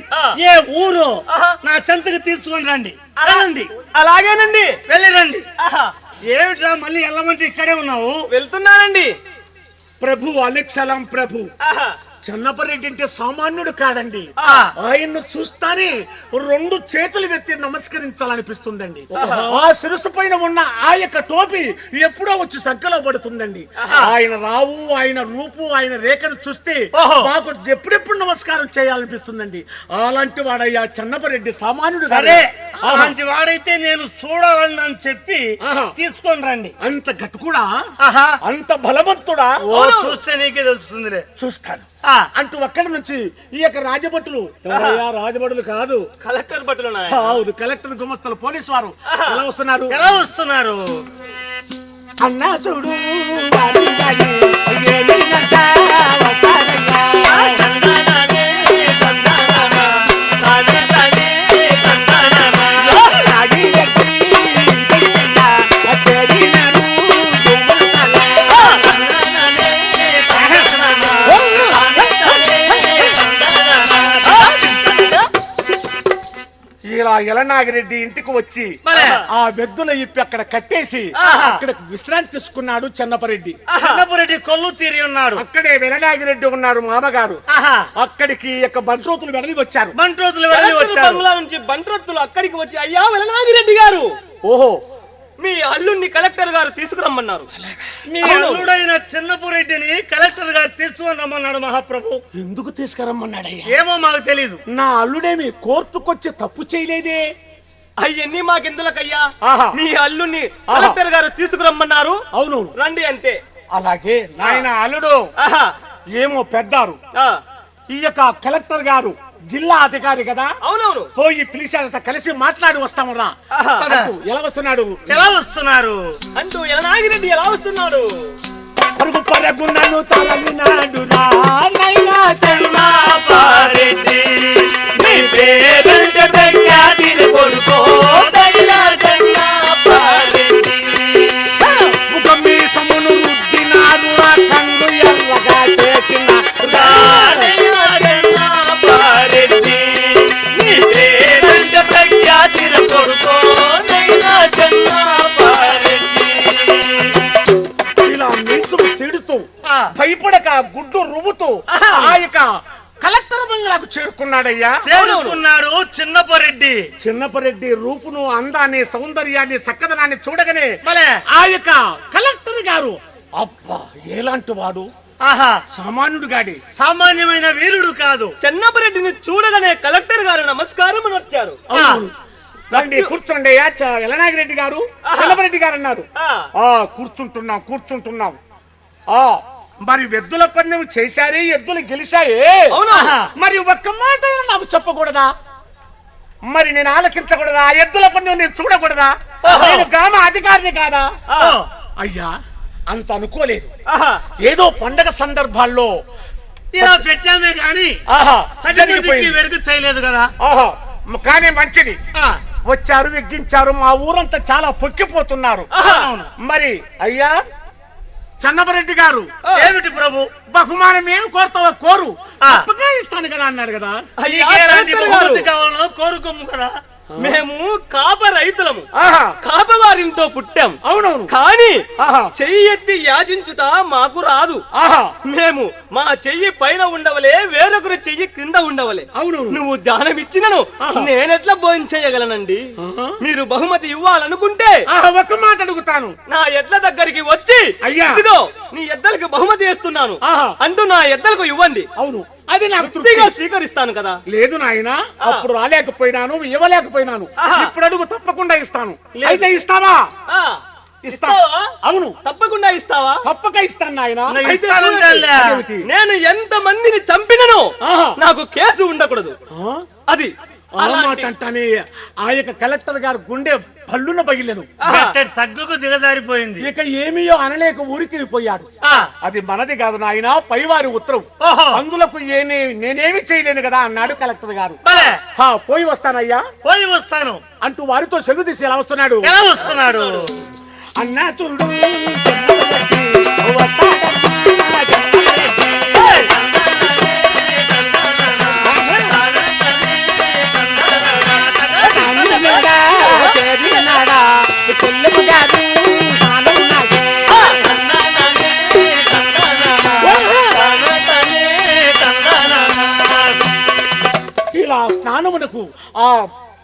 ఏ ఊరు? నా చెంతకు తీర్చుకొని రండి. రండి, అలాగేనండి. వెళ్ళి రండి. ఆహా, ఏమిట్రా మళ్ళీ ఎల్లమంటే ఇక్కడే ఉన్నావు? వెళ్తున్నానండి. ప్రభు అలెక్సలాం ప్రభు. ఆహా, చిన్నపరెడ్డి అంటే సామాన్యుడు కాడండి. ఆ. ఆయన్ను చూస్తానే రెండు చేతులు ఎత్తి నమస్కరించాలనిపిస్తుందండి. ఆ శిరస్సు పైన ఉన్న ఆ యొక్క టోపీ ఎప్పుడో వచ్చి సంకలో పడుతుందండి. ఆయన రావు, ఆయన రూపు, ఆయన రేఖను చూస్తే మాకు ఎప్పుడెప్పుడు నమస్కారం చేయాలనిపిస్తుందండి. అలాంటి వాడయ్యా చిన్నపరెడ్డి, సామాన్యుడు సరే, అలాంటి వాడైతే నేను చూడాలని అని చెప్పి తీసుకొని రండి. అంత గట్టు కూడా, ఆహా, అంత బలవంతుడా? ఓ చూస్తే నీకే తెలుస్తుందిలే. చూస్తాను ఆ, అంటూ అక్కడి నుంచి ఈ యొక్క రాజభటులు, రాజభటులు కాదు, కలెక్టర్ బట్టలు అవును, కలెక్టర్ గుమస్తలు, పోలీసు వారు ఎలా వస్తున్నారు? ఎలా వస్తున్నారు? అన్నా చూడు వాడి వాడి ఏలినంత వస్తారయ్యా. రాగి వ్యక్తి ఇంటికయ్యా, చేరినారు గుమస్తల. ఇలా ఎలనాగిరెడ్డి ఇంటికి వచ్చి మరే. ఆ వెద్దుల ఇప్పి అక్కడ కట్టేసి అక్కడ విశ్రాంతి తీసుకున్నాడు చిన్నపరెడ్డి. చిన్నపురెడ్డి కొల్లు తీరి ఉన్నాడు. అక్కడే వెలనాగిరెడ్డి ఉన్నాడు మామగారు. ఆహా, అక్కడికి యొక్క బంట్రోతులు వెనక్కి వచ్చారు. బంట్రోతులు వెళ్ళి కలెక్టర్ వచ్చారు. బంగ్లా నుంచి బంట్రొత్తులు అక్కడికి వచ్చి, అయ్యా వెలనాగిరెడ్డి గారు, ఓహో, మీ అల్లుణ్ణి కలెక్టర్ గారు తీసుకురమ్మన్నారు. మీ అల్లుడైన చిన్నపురెడ్డిని కలెక్టర్ గారు తీసుకొని రమ్మన్నాడు మహాప్రభు. ఎందుకు తీసుకురమ్మన్నాడయ్యా? ఏమో మాకు తెలీదు. నా అల్లుడేమి కోర్టుకొచ్చి తప్పు చేయలేదే. అయ్యన్ని మాకెందులకయ్యా, ఆహా. మీ అల్లుణ్ణి కలెక్టర్ గారు తీసుకురమ్మన్నారు. అవును, రండి అంతే. అలాగే నాయన అల్లుడు ఆహా, ఏమో పెద్దారు. ఆ, ఈ యొక్క కలెక్టర్ గారు జిల్లా అధికారి కదా, అవునవును. పోయి పిలిచారంట, కలిసి మాట్లాడి వస్తామరా. ఆహా. ఎలా వస్తున్నాడు? ఎలా వస్తున్నారు? అంటూ ఎలనాగిరెడ్డి ఎలా వస్తున్నాడు? పరుగు పరుగునను తరలినాడు రా నైనా చెన్నాపారెడ్డి, నీ పేరంటే ప్రఖ్యాతిని కొడుకో చెన్నాపారెడ్డి. ముఖం మీసమును రుద్దినాడు రా కండు ఎర్రగా చేసిన చెన్నాపారెడ్డి, నీ పేరంటే ప్రఖ్యాతిని కొడుకో చెన్నాపారెడ్డి. ఇలా మీసుకు తిడుతూ భయపడక గుడ్డు రువ్వుతూ ఆ యొక్క కలెక్టర్ బంగ్లాకు చేరుకున్నాడయ్యా. చేరుకున్నాడు చిన్నపురెడ్డి. చిన్నపరెడ్డి రూపును, అందాన్ని, సౌందర్యాన్ని, చక్కదనాన్ని చూడగానే మలే. ఆ యొక్క కలెక్టర్ గారు అబ్బా ఎలాంటి వాడు, ఆహా, సామాన్యుడు గాడి, సామాన్యమైన వీరుడు కాదు. చెన్నపరెడ్డిని చూడగానే కలెక్టర్ గారు నమస్కారం అని వచ్చారు. అవును. రండి కూర్చోండి. ఎలనాగిరెడ్డి గారు, చిన్నపరెడ్డి గారు అన్నారు. కూర్చుంటున్నాం. మరి ఎద్దుల పందెం చేశారే, ఎద్దులు గెలిచాయే, అవునా? మరి ఒక్క మాట నాకు చెప్పకూడదా? మరి నేను ఆలకించకూడదా? ఆ ఎద్దుల పందెం నేను చూడకూడదా? నేను గ్రామ అధికారిని కాదా? అయ్యా, అంత అనుకోలేదు. ఆహా ఏదో పండగ సందర్భాల్లో ఇలా పెట్టామే గాని ఆహా 10 జరిగిపోయింది. మందికి వెరుగు చేయలేదు కదా. ఆహా కానీ మంచిది. ఆ, వచ్చారు, ఎగ్గించారు. మా ఊరంతా చాలా పొక్కిపోతున్నారు. అవును. మరి అయ్యా చన్నపరెడ్డి గారు, ఏమిటి ప్రభు? బహుమానం ఏమి కోరుతావో కోరు, ఆ. తప్పగా ఇస్తాను కదా అన్నాడు కదా. అయ్యా, నీకు ఎలాంటి కలెక్టర్ గారు, బహుమతి కావాలనో కోరుకోము కదా. మేము కాప రైతులము, ఆహా కాపవారింతో పుట్టాం. అవునవును. కానీ ఆహా చెయ్యి ఎత్తి యాచించుట మాకు రాదు. ఆహా మేము మా చెయ్యి పైన ఉండవలే, వేరొకరి చెయ్యి కింద ఉండవలే. అవునవును. నువ్వు దానం ఇచ్చినను ఆహా. నేనెట్లా భోజనం చేయగలనండి? మీరు బహుమతి ఇవ్వాలనుకుంటే ఆహా ఒక్క మాట అడుగుతాను. నా ఎడ్ల దగ్గరికి వచ్చి, అయ్యా. ఇదిగో నీ ఎద్దలకు బహుమతి వేస్తున్నాను ఆహా. అంటూ నా ఎద్దలకు ఇవ్వండి. అవును, అది నాకు తృప్తిగా తృప్తి. స్వీకరిస్తాను కదా. లేదు నాయనా, అప్పుడు రాలేకపోయినాను, ఇవ్వలేకపోయినాను. ఆహా. ఇప్పుడు అడుగు, తప్పకుండా ఇస్తాను. లేదు. అయితే ఇస్తావా? ఆ, ఇస్తావా? ఇస్తావా? అవును, తప్పకుండా ఇస్తావా? తప్పక ఇస్తాను నాయనా. నా అయితే ఇస్తానంటే చూడండి, లే. అదేమిటి? నేను ఎంత మందిని చంపినను ఆహా. నాకు కేసు ఉండకూడదు. ఆ? అది ఆ మాట అలాంటి- అంటానే ఆ యొక్క కలెక్టర్ గారు గుండె పళ్ళున పగిలేను. ఆహా. గట్టెడు తగ్గుకు దిగజారిపోయింది. ఇక ఏమీయో అనలేక ఊరికి పోయాడు. ఆ, అది మనది కాదు నాయన, పైవారి ఉత్తరం. ఓహో. అందులకు నేనేమి చేయలేను కదా అన్నాడు కలెక్టర్ గారు. భలే. పోయి వస్తానయ్యా పోయి వస్తాను. అంటూ వారితో సెలవు తీసి ఎలా వస్తున్నాడు. ఎలా వస్తున్నాడు? అన్నా చూడు చెన్నపరెడ్డి, వస్తాడమ్మా చెన్నపరెడ్డి. అన్నగా చేరినాడా, చెల్లెమ్మ గారు నానన్నాడు. ఇలా స్నానమునకు ఆ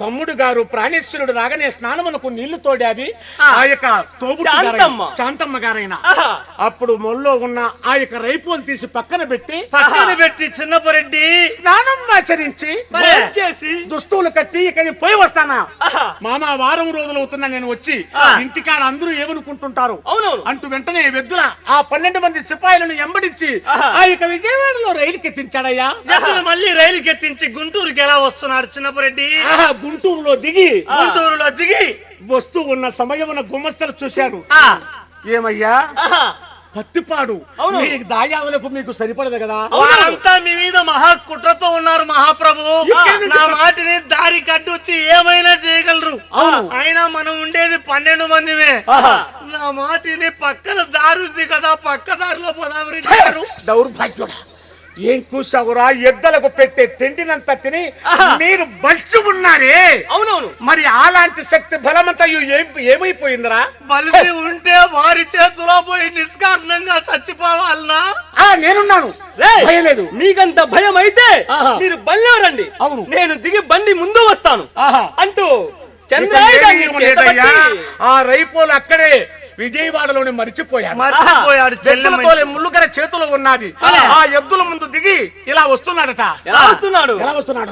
తమ్ముడు గారు ప్రాణేశ్వరుడు రాగానే స్నానమునకు నీళ్లు తోడాది ఆ యొక్క తోబుట్టు శాంతమ్మ. గారైన శాంతమ్మ గారైన. ఆహా. అప్పుడు మొల్లో ఉన్న ఆ యొక్క రైపోలు తీసి పక్కన పెట్టి పక్కన పెట్టి చిన్నపరెడ్డి స్నానం ఆచరించి భోంచేసి దుస్తువులు కట్టి ఇక నేను పోయి వస్తానా. ఆహా. మామ వారం రోజులు అవుతున్నా నేను వచ్చి, ఇంటికాడ అందరూ ఏమనుకుంటుంటారు అవునవును. అంటూ వెంటనే వెద్దుల ఆ 12 మంది సిపాయిలను ఎంబడించి ఆహా. ఆ యొక్క విజయవాడలో రైలుకి ఎత్తించాడయ్యా. అసలు మళ్ళీ రైలుకి ఎత్తించి గుంటూరుకి ఎలా వస్తున్నాడు చిన్నపరెడ్డి? ఆహా, గుంటూరులో దిగి గుంటూరులో దిగి వస్తూ ఉన్న సమయమున గుమస్తలు చూశారు. ఆ, ఏమయ్యా ఆహా. పత్తిపాడు, అవును. మీ దాయాదులకు మీకు సరిపడదు కదా. వారంతా మీ మీద మహా కుట్రతో ఉన్నారు మహాప్రభు. ఇక్కడి నుంచి నా మాటిని దారి కట్టొచ్చి ఏమైనా చేయగలరు. అవును. అయినా మనం ఉండేది 12 మందిమే. ఆహా. నా మాటిని పక్కన దారి ఉంది కదా, పక్క దారిలో పదావరి దౌర్భాగ్యుడా, ఏం కూసావురా? ఎద్దలకు పెట్టే తిండినంత తిని మీరు బలిసి ఉన్నారే. అవునవును. మరి అలాంటి శక్తి బలమంతా ఏమైపోయిందిరా? బలిసి ఉంటే వారి చేతిలో పోయి నిష్కారణంగా చచ్చిపోవాలనా? నేనున్నాను, రేయ్, భయం లేదు. మీకంత భయం అయితే ఆహా. మీరు బల్లో రండి. అవును. నేను దిగి బండి ముందు వస్తాను ఆహా. అంటూ ఇక చంద్రాయుధాన్ని ఏమీ లేదయ్యా. చేతబట్టి ఆ రైపోలు అక్కడే విజయవాడలోనే మరిచిపోయాడు. మర్చిపోయాడు చెల్లెమ్మ. ఎద్దులతోలే ముళ్ళుగర చేతిలో ఉన్నది. ఆ ఎద్దుల ముందు దిగి ఇలా వస్తున్నాడట. ఎలా వస్తున్నాడు? ఎలా వస్తున్నాడు?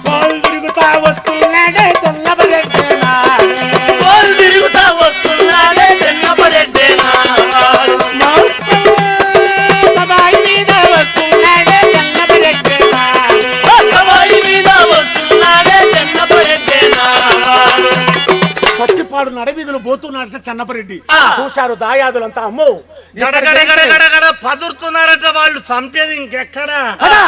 పాలు తిరుగుతా వస్తున్నాడే చిన్నపరెడ్డేనా. వాళ్ళు తిరుగుతా వస్తున్నాడే చిన్నపరెడ్డేనా. సబాయి మీద వస్తున్నాడే చిన్నపరెడ్డేనా. సవాయి మీద వస్తున్నాడే చిన్నపరెడ్డేనా. పత్తిపాడు నడవీధులు పోతున్నాడట చిన్నపరెడ్డి. చూశారు దాయాదులంతా. అమ్మో, గడగడ పదురుతున్నారట. వాళ్ళు చంపేది ఇంకెక్కడా? అదా,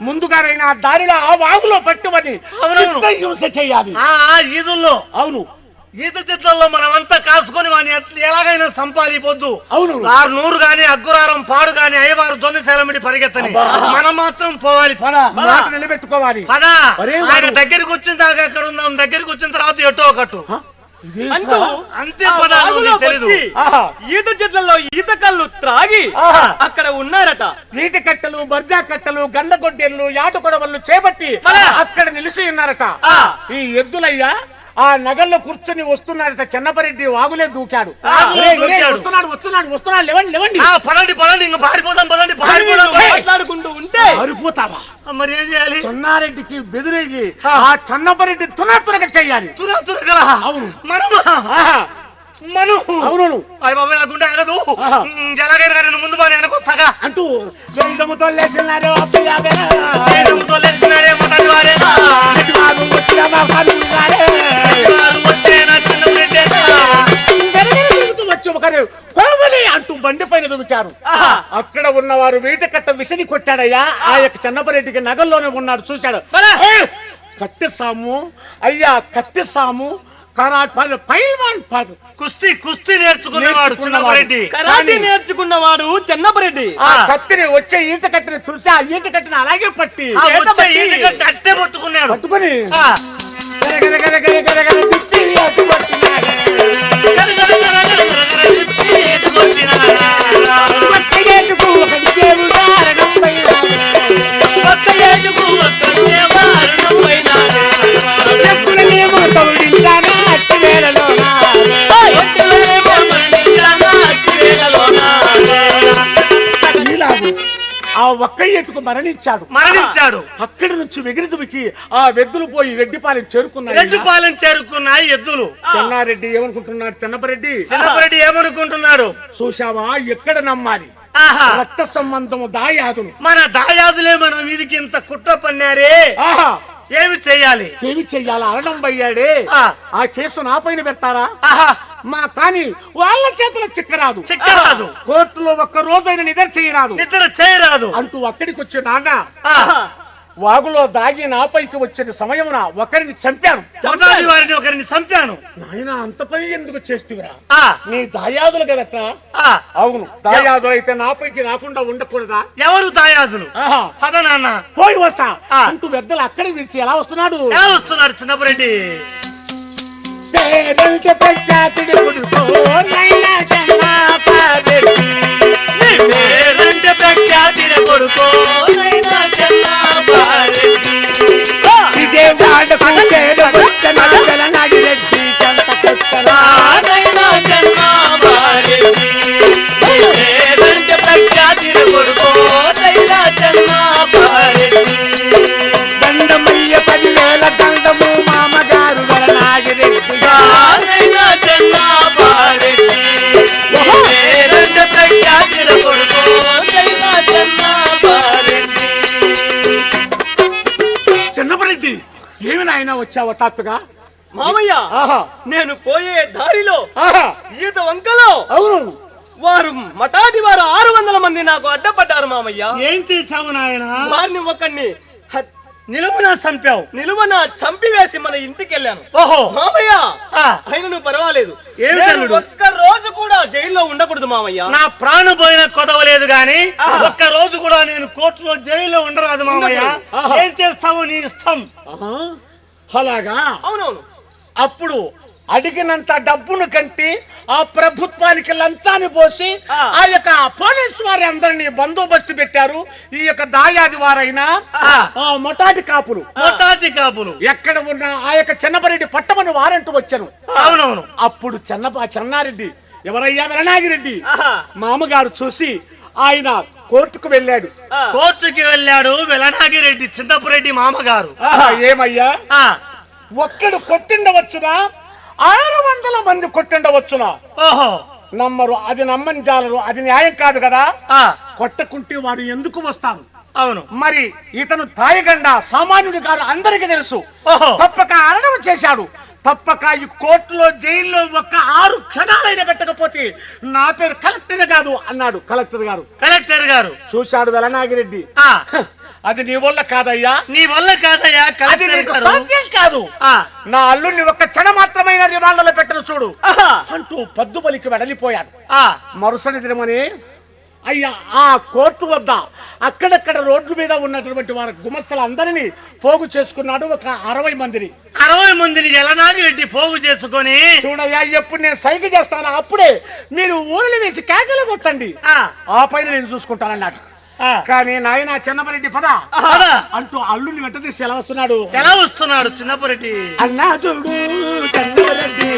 ముందుగానైనా దారిలో ఆ వాగులో పట్టుమని అవునవును. హింస చెయ్యాలి. ఆ ఈదుల్లో, అవును ఈత చెట్లలో మనమంతా కాసుకొని వాని ఎలాగైనా సంపాదిపోద్దు. అవును. 600 గాని అగ్గురారం పాడు గాని అయ్యవారు జొన్న సేలమిడి పరిగెత్తని మనం మాత్రం పోవాలి. పద మాట నిలబెట్టుకోవాలి. పద. ఒరే ఆయన వాడు. దగ్గరికి వచ్చిన దాకా ఎక్కడ ఉందాం, దగ్గరికి వచ్చిన తర్వాత ఎటో ఒకటు అంటూ అంతే. ఆ పద, వాగులోకి నీకు తెలీదు. వచ్చి ఆహా. ఈత చెట్లలో ఈత కళ్ళు త్రాగి ఆహా. అక్కడ ఉన్నారట. నీటి కట్టలు, బర్జా కట్టలు, గండగొడ్డెలు, యాటు కొడవళ్ళు చేపట్టి అక్కడ నిలిచి ఉన్నారట. ఈ ఎద్దులయ్యా ఆ నగల్లో కూర్చొని వస్తున్నాడట. చిన్నపరెడ్డి వాగులే దూకాడు. వాగులో దూకాడు. వస్తున్నాడు వస్తున్నాడు వస్తున్నాడు, లేవండి లేవండి. పదండి ఇంకా పారిపోదాం. పదండి పారిపోదాం. మాట్లాడుకుంటూ ఉంటే అరిపోతావా? మరి ఏం చేయాలి? చెన్నారెడ్డికి బెదిరేగి ఆ చిన్నపరెడ్డి తునతునగా చెయ్యాలి. తురా అవును. మనమా? ఆహా. మనం అవును అయ్య బాబాయ్ నాకుంటే ఆగదు. ఆహా. ఎలాగైనా నేను ముందు బాగా వెనకొస్తాగా. అంటూ వేదముతో లేచినారు అప్పయ్యావే. వేదంతో లేచినాడే మొదటి వారేనా? వారు వచ్చిన మా కనుగారే. వారు వచ్చేనా చిన్నప్పుడేనా? వెనకనే తిరుగుతూ వచ్చారు. కొట్టారు. అక్కడ ఉన్నవారు వీటకట్ట విసిరి కొట్టాడయ్యా. ఆ యొక్క చెన్నపరెడ్డికి నగల్లోనే ఉన్నాడు. చూశాడు. కట్టెసాము అయ్యా, కట్టెసాము పైల్వాన్ పాడు కుస్తీ నేర్చుకున్నవాడు చిన్నపరెడ్డి. కరాటే నేర్చుకున్నవాడు చెన్నపరెడ్డి. ఆ కత్తిని వచ్చే ఈత కట్టిని చూసి ఆ ఈత కట్టిని అలాగే పట్టి అట్టే పట్టుకున్నాడు. పట్టుకుని ఆ ఒక్క ఎత్తుకు మరణించాడు. అక్కడి నుంచి వెగిరి దుమికి ఆ వెద్దులు పోయి రెడ్డిపాలెం చేరుకున్నాయి ఎద్దులు. చెన్నారెడ్డి ఏమనుకుంటున్నాడు? చిన్నపరెడ్డి ఏమనుకుంటున్నాడు? చూశావా, ఎక్కడ నమ్మాలి? రక్త సంబంధము దాయాదులు. మన దాయాదులే మన మీదికి ఇంత కుట్ర పన్నారే. ఏమి చెయ్యాలి? అరణం పోయాడే. ఆ కేసు నా పైన పెడతారా? కానీ వాళ్ళ చేతుల చిక్కరాదు. కోర్టులో ఒక్క రోజైన నిద్ర చేయరాదు అంటూ అక్కడికి వచ్చే నాన్న వాగులో దాగి నాపైకి వచ్చిన సమయమున ఒకరిని చంపాను. నాయన, అంత పని ఎందుకు చేస్తురా? నీ దాయాదులు కదట. అవును, దాయాదులు అయితే నాపైకి రాకుండా ఉండకూడదా? ఎవరు దాయాదులు? నాన్న పోయి వస్తా అంటూ పెద్దలు అక్కడే విడిచి ఎలా వస్తున్నాడు చిన్నపరెడ్డి? దండమయ్య 10,000 దండము మామగారు వరనాగిరెడ్డి. చిన్నపరెడ్డి, ఏమి నాయన వచ్చావు తాత్తుగా? మామయ్య, నేను పోయే దారిలో ఈత వంకలో అవును వారు మటాటి వారు 600 మంది నాకు అడ్డపడ్డారు మామయ్య. ఏం చేశావు నాయన? వారిని ఒకరిని నిలువన చంపివేసి మన ఇంటికి వెళ్ళాను. ఓహో మామయ్య, అయినా నువ్వు పర్వాలేదు. ఒక్క రోజు కూడా జైల్లో ఉండకూడదు మామయ్య. నా ప్రాణం పోయిన కొదవలేదు గాని ఒక్క రోజు కూడా నేను కోర్టులో జైల్లో ఉండరాదు మామయ్య. ఏం చేస్తావు, నీ ఇష్టం. అలాగా? అవునవును. అప్పుడు అడిగినంత డబ్బును కంటి ఆ ప్రభుత్వానికి లంచాన్ని పోసి ఆ యొక్క పోలీసు వారి అందరినీ బందోబస్తు పెట్టారు. ఈ యొక్క దాయాది వారైనా మొటాటి కాపులు ఎక్కడ ఉన్న ఆ యొక్క చెన్నపరెడ్డి పట్టమని వారంటూ వచ్చారు. అవునవును. అప్పుడు చెన్నారెడ్డి ఎవరయ్యా? వెలనాగిరెడ్డి మామగారు చూసి ఆయన కోర్టుకు వెళ్ళాడు. వెలనాగిరెడ్డి చిన్నపరెడ్డి మామగారు. ఏమయ్యా, ఒక్కడు కొట్టిండవచ్చునా, 600 మంది కొట్టిండవచ్చునా? ఓహో, నమ్మరు. అది నమ్మని జాలరు. అది న్యాయం కాదు కదా. కొట్టకుంటే వారు ఎందుకు వస్తారు? అవును. మరి ఇతను తాయగండ సామాన్యుడి కాదు, అందరికీ తెలుసు. తప్పక అరణం చేశాడు. తప్పక ఈ కోర్టులో జైల్లో ఒక్క 6 క్షణాలైనా పెట్టకపోతే నా పేరు కలెక్టర్ కాదు అన్నాడు కలెక్టర్ గారు. చూశాడు వెలనాగిరెడ్డి. అది నీ వల్ల కాదయ్యా, అది నీకు సాధ్యం కాదు. నా అల్లుడిని ఒక్క క్షణ మాత్రమైన రిమాండ్లో పెట్టను చూడు అంటూ పద్దుబలికి వెడలిపోయాడు. మరుసటి దినమని అయ్యా ఆ కోర్టు వద్ద అక్కడక్కడ రోడ్డు మీద ఉన్నటువంటి వారి గుమస్తలందరినీ పోగు చేసుకున్నాడు. ఒక 60 మందిని వెలనాగిరెడ్డి పోగు చేసుకొని, చూడయ్యా, ఎప్పుడు నేను సైకిల్ చేస్తాను అప్పుడే మీరు ఊరిని వేసి కేకలు కొట్టండి, ఆ పైన నేను చూసుకుంటానన్నాడు. కానీ నాయన చెన్నపరెడ్డి పద అంటూ అల్లుని వెంట తీసి ఎలా వస్తున్నాడు చిన్నపరెడ్డి? అన్నా చూడు చెన్నపరెడ్డి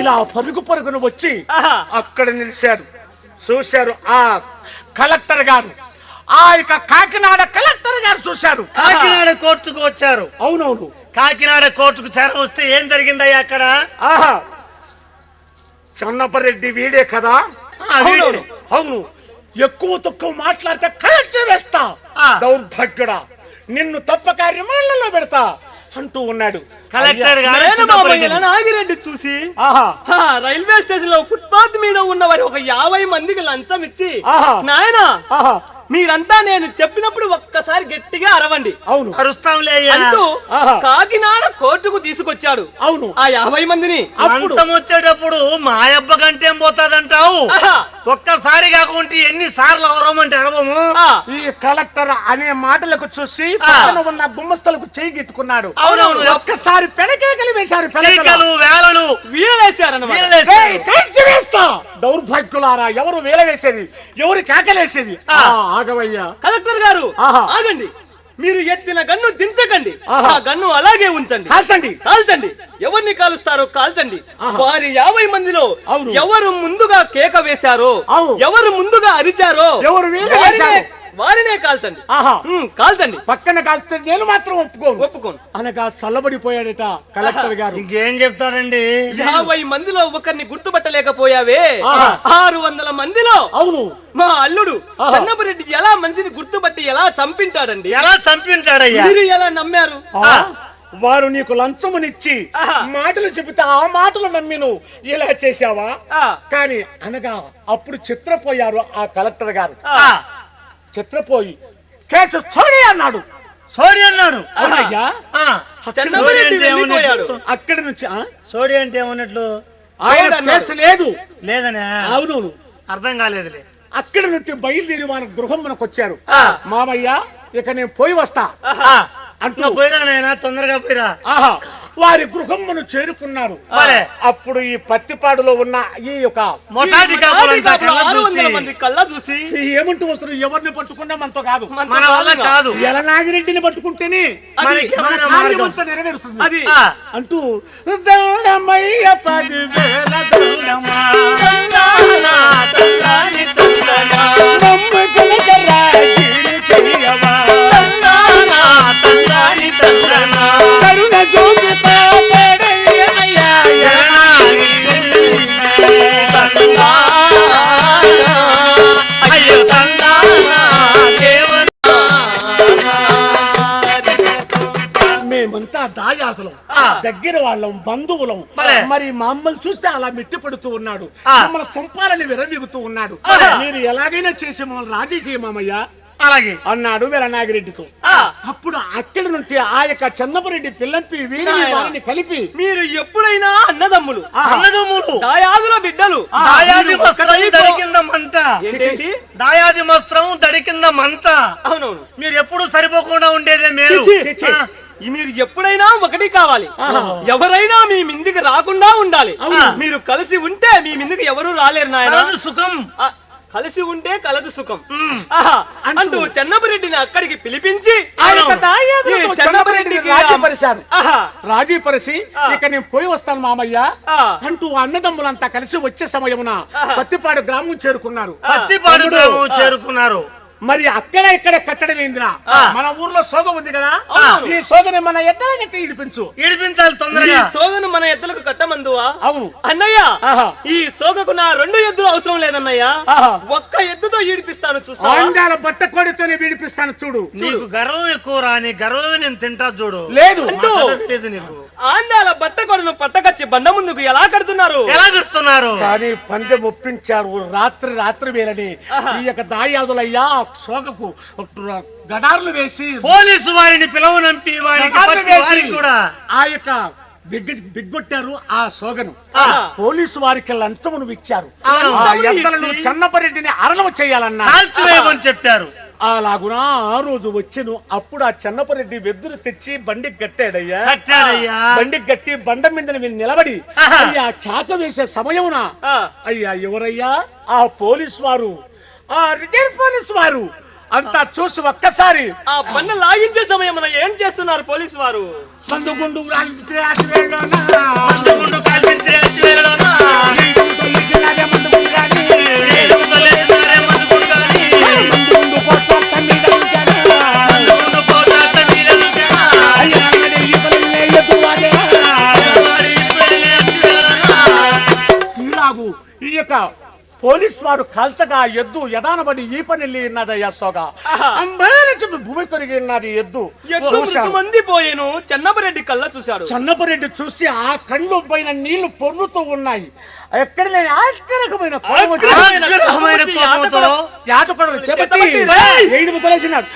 ఇలా పరుగును వచ్చి అక్కడ నిలిచారు. చూశారు ఆ కలెక్టర్ గారు, ఆ యొక్క కాకినాడ కలెక్టర్ కలెక్టర్ గారు చూశారు. కాకినాడ కోర్టుకు వచ్చారు. అవునవును. కాకినాడ కోర్టుకు చేర వస్తే ఏం జరిగిందయ్యా అక్కడ? ఆహా, చెన్నపరెడ్డి వీడే కదా? అవునవును. అవును. ఎక్కువ తక్కువ మాట్లాడితే కలెక్టర్ వేస్తా, దౌర్భాగ్యుడా, నిన్ను తప్పక రిమాండ్లలో పెడతా అంటూ ఉన్నాడు. కలెక్టర్ గారు నేను చిన్నపరెడ్డి మామయ్య నాగిరెడ్డి చూసి ఆహా, రైల్వే స్టేషన్ లో ఫుట్పాత్ మీద ఉన్న వారి ఒక 50 మందికి లంచం ఇచ్చి, ఆహా. నాయనా ఆహా, మీరంతా నేను చెప్పినప్పుడు ఒక్కసారి గట్టిగా అరవండి అవును. అరుస్తాంలే అయ్యా. అంటూ ఆహా. కాకినాడ కోర్టుకు తీసుకొచ్చాడు. అవును. ఆ 50 మందిని. అప్పుడు లంచం వచ్చేటప్పుడు మా అబ్బ గంటేం పోతాదంటావు? ఆహా. ఒక్కసారి కాకుంటే ఎన్ని సార్లు అవరమంటే అరవము. ఆ, ఈ కలెక్టర్ అనే మాటలకు చూసి పక్కన ఉన్న గుమ్మస్తలకు చేయి గిట్టుకున్నాడు. అవునవును. ఒక్కసారి పెడకేకలు వేశారు. పీకలు వేలలు వీరలేశారన్నమాట. వీరలేస్తారు. దౌర్భాగ్యులారా, ఎవరు వేల వేసేది, ఎవరు కేకలేసేది? ఆగవయ్యా. కలెక్టర్ గారు ఆహా. ఆగండి. మీరు ఎత్తిన గన్ను దించకండి. ఆహా. ఆ గన్ను అలాగే ఉంచండి. కాల్చండి. కాల్చండి. ఎవరిని కాలుస్తారో కాల్చండి. ఆహా. వారి 50 మందిలో అవును. ఎవరు ముందుగా కేక వేశారో, అవును. ఎవరు ముందుగా అరిచారో ఎవరు వీళ్ళు వారినే- వేశారో. వారినే కాల్చండి. ఆహా. కాల్చండి. పక్కన కాల్స్తే నేను మాత్రం ఒప్పుకోను. ఒప్పుకోను. అనగా చల్లబడిపోయాడట కలెక్టర్ గారు. ఇంకేం చెప్తారండి? 50 మందిలో ఒకరిని గుర్తుపట్టలేకపోయావే, ఆహా. 600 మందిలో అవును. మా అల్లుడు ఆహా. చెన్నపరెడ్డి ఎలా మనిషిని గుర్తుపట్టి ఎలా చంపింటాడండి? ఎలా చంపింటాడయ్యా? మీరు ఎలా నమ్మారు? వారు నీకు లంచమునిచ్చి ఆహా. మాటలు చెబితే ఆ మాటలు నమ్మి నువ్వు ఇలా చేశావా? ఆ. కానీ అనగా అప్పుడు చిత్రపోయారు ఆ కలెక్టర్ గారు. ఆ. చిత్రపోయి కేసు సోడి అన్నాడు. సోడి అన్నాడు. అవునయ్యా. ఆ. చెన్నపరెడ్డి సోడి అంటే వెళ్ళిపోయాడు. ఏమన్నట్లు? అక్కడి నుంచి సోడి అంటే ఏమన్నట్లు? ఆయన సోడి అన్నాడు. కేసు లేదు. లేదనే అవును. అర్థం కాలేదులే. అక్కడి నుంచి బయలుదేరి మన గృహం మనకు వచ్చారు. ఆ. మామయ్య, ఇక నేను పోయి వస్తా ఆ. అంటూ నువ్వు పోయిరా నాయనా, తొందరగా పోయిరా. ఆహా, వారి గృహమును చేరుకున్నారు. మరే. అప్పుడు ఈ పత్తిపాడులో ఉన్న ఈ యొక్క మొటాటి ఈ కాపులంతా కాపులు కళ్ళ 600 చూసి, మంది కళ్ళ చూసి ఏమంటూ వస్తారు, ఎవరిని పట్టుకున్నా మనతో కాదు. మన వల్ల కాదు. ఎలనాగిరెడ్డిని పట్టుకుంటేనే అది మనకి మన ఏమైనా కార్యమంతా నెరవేరుస్తుంది. అది ఆ. అంటూ దండమయ్య 10,000 దండమా, తందానా, తందాని తందనా, నమ్మకల రాజీని చెయ్యవా, తందానా, తందాని తందనా, కరుణ జోగితా పడయ్యయ్యా, తందానా, అయ్యో తందానా, దేవనా. మేమంతా దాయాదులం, దగ్గర వాళ్ళం, బంధువులం. మరే. మరి మమ్మల్ని చూస్తే అలా మెట్టిపడుతూ ఉన్నాడు, ఆ. మమ్మల్ని సంపాలని విరవీగుతూ ఉన్నాడు. మీరు ఎలాగైనా చేసి మమ్మల్ని రాజీ చేయమయ్యా అలాగే అన్నాడు వీరనాగిరెడ్డితో. ఆ, అప్పుడు అక్కడి నుండి ఆ యొక్క చెన్నపరెడ్డి పిల్లంపి వీరిని నాయనా. వారిని కలిపి మీరు ఎప్పుడైనా అన్నదమ్ములు, అన్నదమ్ములు దాయాదుల బిడ్డలు, దాయాది మీరు వస్త్రం ఒక్కటైపో- దడి కింద మంట. ఏంటేంటి? దాయాది వస్త్రం దడి కింద మంట. అవునవును. మీరు ఎప్పుడు సరిపోకుండా ఉండేదే మీరు. చిచి, చిచి. ఆ. మీరు ఎప్పుడైనా ఒకటి కావాలి, ఎవరైనా మీ మిందికి రాకుండా ఉండాలి. మీరు కలిసి ఉంటే మీ మిందికి ఎవరు రాలేరు నాయన. కలదు సుఖం. కలిసి ఉంటే కలదు సుఖం. ఆహా, అంటూ చెన్నపరెడ్డిని అక్కడికి పిలిపించి ఆ యొక్క దాయాదులతో ఈ చెన్నపరెడ్డిని చెన్నపరెడ్డికి రాజీపరిచారు. ఆహా, రాజీపరిచి ఇక నేను పోయి వస్తాను మామయ్య ఆ. అంటూ అన్నదమ్ములంతా కలిసి వచ్చే సమయమున పత్తిపాడు గ్రామం చేరుకున్నారు. పత్తిపాడు గ్రామం చేరుకున్నారు. మరి అక్కడ ఇక్కడ కట్టడం ఏందిరా, మన ఊర్లో సోగ ఉంది కదా, అవును. ఈ సోగని మన ఎద్దగట్టి ఇడిపించు. ఇడిపించాలి ఈ తొందరగా. సోగను మన ఎద్దులకు కట్టమందువా? అవును. అన్నయ్య, ఆహా. ఈ సోగకు నా 2 ఎద్దులు అవసరం లేదన్నయ్య, ఆహా. ఒక్క ఎద్దుతో ఈడిపిస్తాను, చూస్తా. ఆంగాల బట్ట కోడితోనే విడిపిస్తాను చూడు. నీకు గర్వం ఎక్కువ రాని గర్వం నేను తింటా చూడు. లేదు. అంటూ లేదు నీకు. ఆందాల బట్ట కొడను పట్టకచ్చి బండ ముందుకు ఎలా కడుతున్నారు? ఎలా కడుతున్నారు? కానీ పందెం ఒప్పించారు రాత్రి వేళని. ఈ యొక్క దాయాదులయ్యా సోగకు గడార్లు వేసి పోలీసు వారిని పిలవనంపి వారికి గడార్లు పత్తి వేసి వారికి కూడా ఆ యొక్క బిగ్గొట్టారు ఆ సోగను. ఆహా. పోలీసు వారికి లంచమును ఇచ్చారు. అవును. ఆ లంచమును ఎద్దలను ఇచ్చి చెన్నపరెడ్డిని అరణం చేయాలన్నా కాల్చివేయమని చెప్పారు. అలాగునా ఆ రోజు వచ్చెను. అప్పుడు ఆ చెన్నపరెడ్డి వెద్దురు తెచ్చి బండికి కట్టాడయ్యా. కట్టాడయ్యా. బండికి కట్టి బండ మీద నిలబడి ఆహా. అయ్యా కేక వేసే సమయమున ఆ. అయ్యా ఎవరయ్యా ఆ పోలీస్ వారు, ఆ రిటైర్ పోలీస్ వారు అంతా చూసి ఒక్కసారి ఆ బండ లాగించే సమయం ఏం చేస్తున్నారు పోలీసు వారు? మందుగుండు ముందు కాల్పించే అచ్చివేలలోన ఏదో తొలగిసారే మందుకుంటాని. ముందు ఈ యొక్క పోలీస్ వారు కాల్చగా ఎద్దు యదానబడి ఈ పని ఉన్నదయ్యా సోగా అంబేర చెప్పి భూమి కొరిగి ఉన్నది ఎద్దు మంది పోయేను చెన్నపరెడ్డి కళ్ళ చూశాడు. చెన్నపరెడ్డి చూసి ఆ కళ్ళు పైన నీళ్లు పొర్లుతూ ఉన్నాయి. ఎక్కడ లేని ఆశ్చర్యకమైన యాటకొడలు చేపట్టి ఎయిడు ముతలేసినాడు.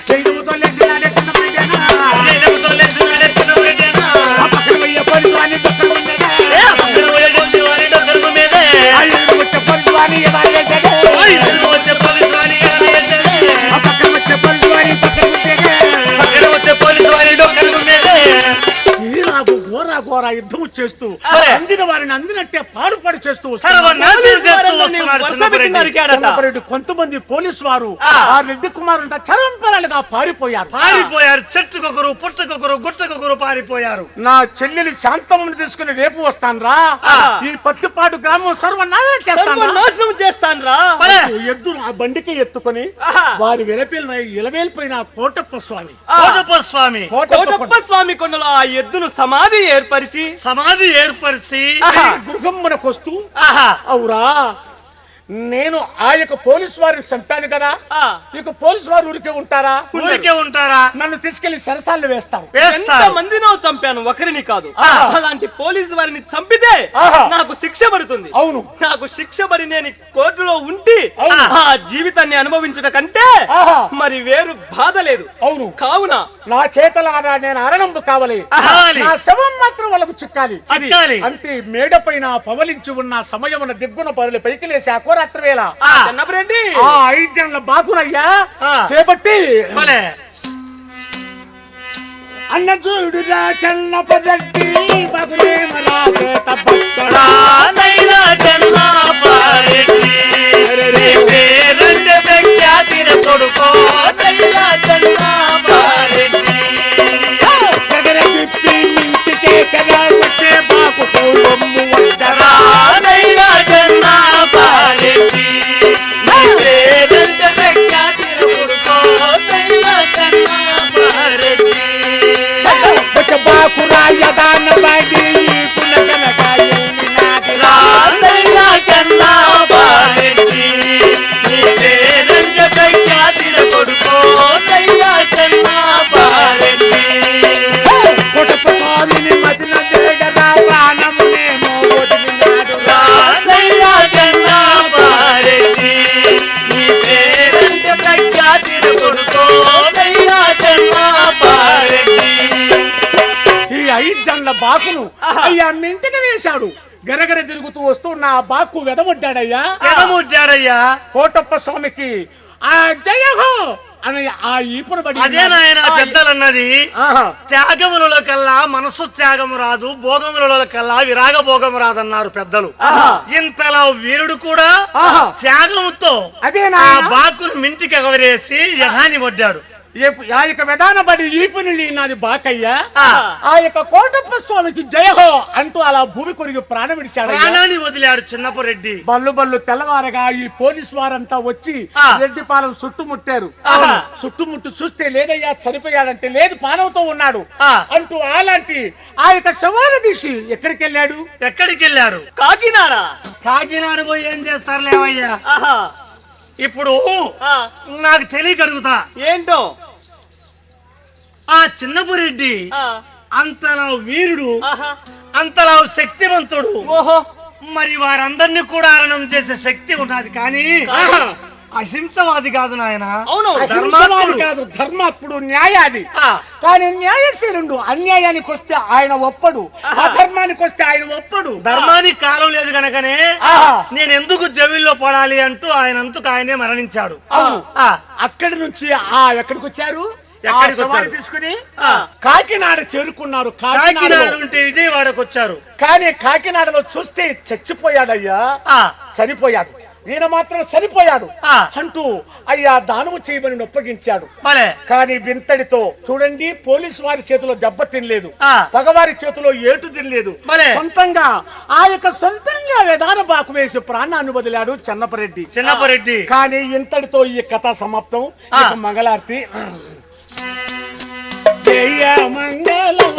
ఘోర యుద్ధం చేస్తూ అందిన వారిని అందినట్టే పాడుపాడు చేస్తూ చెన్నపరెడ్డి కొంతమంది పోలీసు వారు ఆ రెడ్డి కుమారుంట చరంపరాలుగా పారిపోయారు. చెట్టుకొకరు పుట్టకొకరు గుట్టకొకరు పారిపోయారు. నా చెల్లెలి శాంతమ్మని తీసుకుని రేపు వస్తాను రా. ఈ పత్తిపాడు గ్రామం సర్వనాశనం చేస్తాను రా. ఎద్దు ఆ బండికి ఎత్తుకొని వారి ఇలవేలిపోయిన కోటప్ప స్వామి కొండలో ఆ ఎద్దును సమాధి ఏర్పరిచి గృహమునకు వస్తూ అవురా నేను ఆ యొక్క పోలీసు వారిని చంపాను కదా, ఇక పోలీసు వారు ఊరికే ఉంటారా? నన్ను తీసుకెళ్లి సరసాలు వేస్తారు. మందినో చంపాను, ఒకరిని కాదు. అలాంటి పోలీసు వారిని చంపితే నాకు శిక్ష పడుతుంది. అవును, నాకు శిక్ష పడి నేను కోర్టులో ఉండి ఆ జీవితాన్ని అనుభవించుట కంటే మరి వేరు బాధ లేదు. అవును, కావున నా చేతలారా నేను అరణంబు కావాలి. నా శవం మాత్రం వాళ్ళకు చిక్కాలి. అంటే మేడ పైన పవలించి ఉన్న సమయమున దిగ్గున పరులు పైకి లేసి అకోరాత్రి వేళ చెన్నపరెడ్డి 5 జన్ల బాకునయ్యా చేపట్టి అన్న చూడురా చెన్నపరెడ్డి బాకులే మరా చేత భక్తుడా నైనా చెన్నపరెడ్డి రేపే ప్రఖ్యాతిన కొడుకో నైనా చెన్నపరెడ్డి గగన తిప్పి ఇంటికే సగా వచ్చే బాకు పూలమ్ము వద్దరా నైనా చెన్నపరెడ్డి రేపే ప్రఖ్యాతిన కొడుకో నైనా చెన్నపరెడ్డి బాకురా యదాన బాడి పునగనగాయే నినాదిరా నైనా చెన్నపరెడ్డి రేపే ప్రఖ్యాతిన కొడుకో నైనా చెన్నపరెడ్డి కోటప్ప స్వామిని మదిన జడరా ప్రాణమునేమో వదిలినాడు నైనా చెన్నపరెడ్డి రేపే ప్రఖ్యాతిన కొడుకో నైనా చెన్నపరెడ్డి ఈ 5 జన్ల బాకును అయ్యా మింటికి వేశాడు. గరగర తిరుగుతూ వస్తూ నా బాకు వెదముడ్డాడయ్యా. కోటప్ప స్వామికి ఆ జయహో అని ఆ ఈపున బడి అదే నాయన పెద్దలన్నది. త్యాగములలో కల్లా మనసు త్యాగము రాదు, భోగములలో కల్లా విరాగ భోగము రాదన్నారు పెద్దలు. ఇంతలా వీరుడు కూడా త్యాగముతో అదే ఆ బాకును మింటికి ఎగవరేసి యథాని వడ్డాడు. ఆ యొక్క విధానబడి ఈపుని నాది బాకయ్యా. ఆ యొక్క కోటప్ప స్వామికి జయహో అంటూ అలా భూమి కొరిగి ప్రాణం విడిచాడు. ప్రాణాన్ని వదిలాడు చిన్నపరెడ్డి. బల్లు తెల్లవారగా ఈ పోలీసు వారంతా వచ్చి రెడ్డిపాలెం చుట్టుముట్టారు. చుట్టుముట్టు చూస్తే లేదయ్యా చనిపోయాడంటే లేదు పానంతో ఉన్నాడు అంటూ అలాంటి ఆ యొక్క శవాన్ని తీసి ఎక్కడికి వెళ్ళారు? కాకినాడ పోయి ఏం చేస్తారు లేవయ్యా. ఇప్పుడు నాకు తెలియగలుగుతా ఏంటో ఆ చిన్నపురెడ్డి అంతలా వీరుడు, అంతలా శక్తివంతుడు. ఓహో, మరి వారందరినీ కూడా హరణం చేసే శక్తి ఉన్నది, కానీ అహింసవాది కాదు నాయన. అవును, ధర్మాత్ముడు, న్యాయాది. కానీ న్యాయశీలుడు. అన్యాయానికి వస్తే ఆయన ఒప్పడు, అధర్మానికి వస్తే ఆయన ఒప్పడు. ధర్మానికి కాలం లేదు కనుకనే నేను ఎందుకు జైల్లో పడాలి అంటూ ఆయనే మరణించాడు. అక్కడి నుంచి ఎక్కడికి వచ్చారు? తీసుకుని కాకినాడ చేరుకున్నారు. కాకినాడ నుండి విజయవాడకు వచ్చారు. కానీ కాకినాడలో చూస్తే చచ్చిపోయాడయ్యా, చనిపోయాడు. ఈయన మాత్రం చనిపోయాడు అంటూ అయ్యా దానము చేయమని ఒప్పగించాడు. కానీ వింతడితో చూడండి, పోలీసు వారి చేతిలో దెబ్బ తినలేదు, పగవారి చేతిలో ఏటు తినలేదు. సొంతంగా ఆ యొక్క సొంతంగా విధాన బాకు వేసి ప్రాణాన్ని వదిలాడు చిన్నపరెడ్డి. కానీ ఇంతటితో ఈ కథ సమాప్తం. మంగళార్తి. జయ మంగళం.